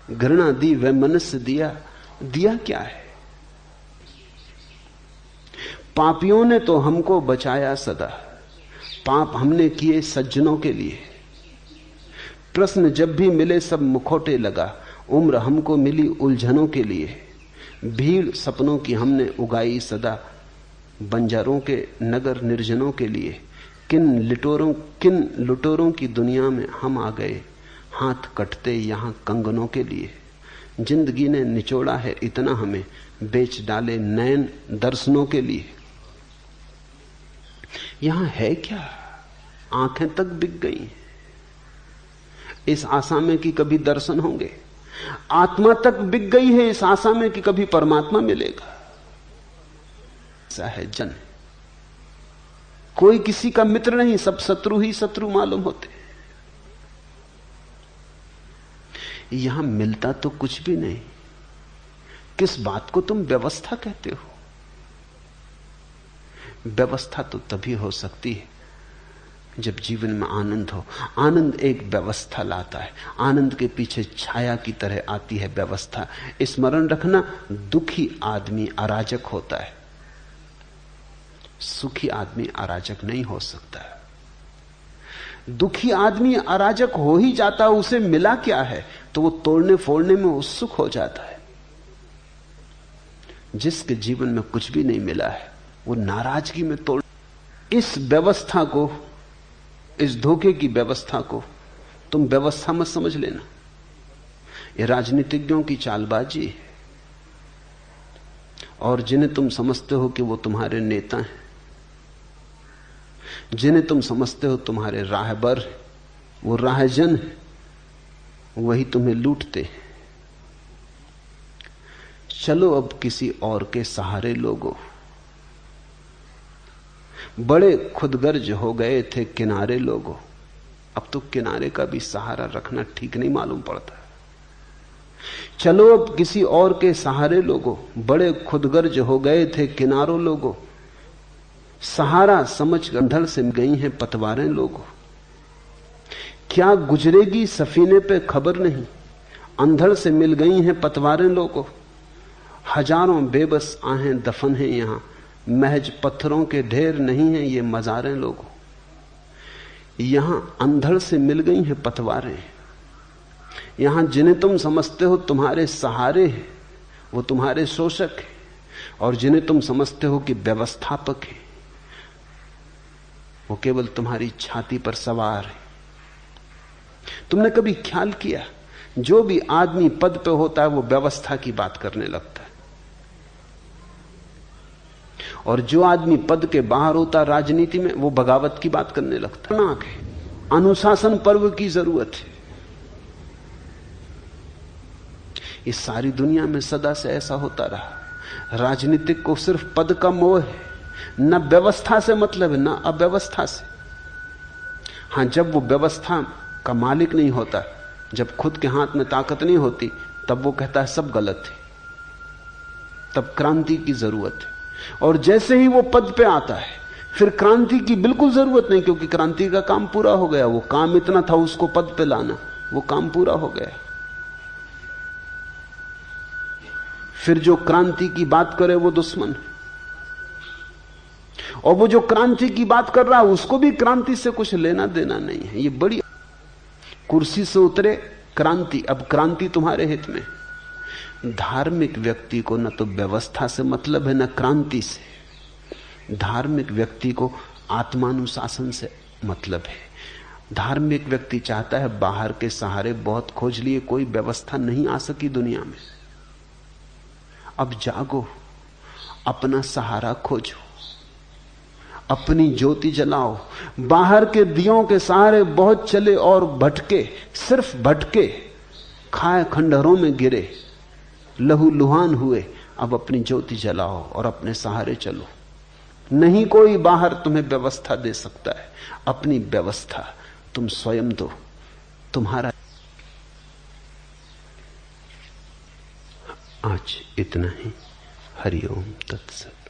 घृणा दी, वैमनस्य दिया क्या है? पापियों ने तो हमको बचाया सदा, पाप हमने किए सज्जनों के लिए। प्रश्न जब भी मिले सब मुखौटे लगा, उम्र हमको मिली उलझनों के लिए। भीड़ सपनों की हमने उगाई सदा, बंजारों के नगर निर्जनों के लिए। किन लुटोरों की दुनिया में हम आ गए, हाथ कटते यहां कंगनों के लिए। जिंदगी ने निचोड़ा है इतना हमें, बेच डाले नयन दर्शनों के लिए। यहां है क्या? आंखें तक बिक गई। इस आशा में कि कभी दर्शन होंगे। आत्मा तक बिक गई है इस आशा में कि कभी परमात्मा मिलेगा। ऐसा है जन, कोई किसी का मित्र नहीं, सब शत्रु ही शत्रु मालूम होते। यहां मिलता तो कुछ भी नहीं। किस बात को तुम व्यवस्था कहते हो? व्यवस्था तो तभी हो सकती है जब जीवन में आनंद हो। आनंद एक व्यवस्था लाता है। आनंद के पीछे छाया की तरह आती है व्यवस्था। स्मरण रखना, दुखी आदमी अराजक होता है, सुखी आदमी अराजक नहीं हो सकता। दुखी आदमी अराजक हो ही जाता है, उसे मिला क्या है तो वो तोड़ने फोड़ने में उत्सुक हो जाता है। जिसके जीवन में कुछ भी नहीं मिला है वो नाराजगी में तोड़। इस व्यवस्था को, इस धोखे की व्यवस्था को तुम व्यवस्था मत समझ लेना। ये राजनीतिज्ञों की चालबाजी है। और जिन्हें तुम समझते हो कि वो तुम्हारे नेता हैं, जिन्हें तुम समझते हो तुम्हारे राहबर, वो राहजन है, वही तुम्हें लूटते। चलो अब किसी और के सहारे लोगो। बड़े खुदगर्ज हो गए थे किनारे लोगो, अब तो किनारे का भी सहारा रखना ठीक नहीं मालूम पड़ता। चलो अब किसी और के सहारे लोगो, बड़े खुदगर्ज हो गए थे किनारों लोगो। सहारा समझ गंढल से गई हैं पतवारें लोगो। क्या गुजरेगी सफीने पे खबर नहीं, अंधड़ से मिल गई हैं पतवारें लोगो। हजारों बेबस आहें दफन हैं यहां, महज पत्थरों के ढेर नहीं हैं ये मजारें लोगों। यहां अंधड़ से मिल गई हैं पतवारें। यहां जिन्हें तुम समझते हो तुम्हारे सहारे हैं वो तुम्हारे शोषक हैं, और जिन्हें तुम समझते हो कि व्यवस्थापक हैं वो केवल तुम्हारी छाती पर सवार है। तुमने कभी ख्याल किया, जो भी आदमी पद पे होता है वो व्यवस्था की बात करने लगता है, और जो आदमी पद के बाहर होता है राजनीति में वो बगावत की बात करने लगता है। अनुशासन पर्व की जरूरत है। इस सारी दुनिया में सदा से ऐसा होता रहा। राजनीतिक को सिर्फ पद का मोह है, न व्यवस्था से मतलब है, न अव्यवस्था से। हां, जब वो व्यवस्था का मालिक नहीं होता, जब खुद के हाथ में ताकत नहीं होती, तब वो कहता है सब गलत है, तब क्रांति की जरूरत है। और जैसे ही वो पद पे आता है फिर क्रांति की बिल्कुल जरूरत नहीं, क्योंकि क्रांति का काम पूरा हो गया। वो काम इतना था उसको पद पे लाना, वो काम पूरा हो गया। फिर जो क्रांति की बात करे वो दुश्मन, और वो जो क्रांति की बात कर रहा है उसको भी क्रांति से कुछ लेना देना नहीं है। ये बड़ी कुर्सी से उतरे क्रांति, अब क्रांति तुम्हारे हित में। धार्मिक व्यक्ति को न तो व्यवस्था से मतलब है न क्रांति से। धार्मिक व्यक्ति को आत्मानुशासन से मतलब है। धार्मिक व्यक्ति चाहता है, बाहर के सहारे बहुत खोज लिए, कोई व्यवस्था नहीं आ सकी दुनिया में, अब जागो, अपना सहारा खोजो, अपनी ज्योति जलाओ। बाहर के दियों के सहारे बहुत चले और भटके, सिर्फ भटके, खाए खंडहरों में गिरे, लहू लुहान हुए। अब अपनी ज्योति जलाओ और अपने सहारे चलो। नहीं कोई बाहर तुम्हें व्यवस्था दे सकता है, अपनी व्यवस्था तुम स्वयं दो। तुम्हारा आज इतना ही। हरिओम तत्सत।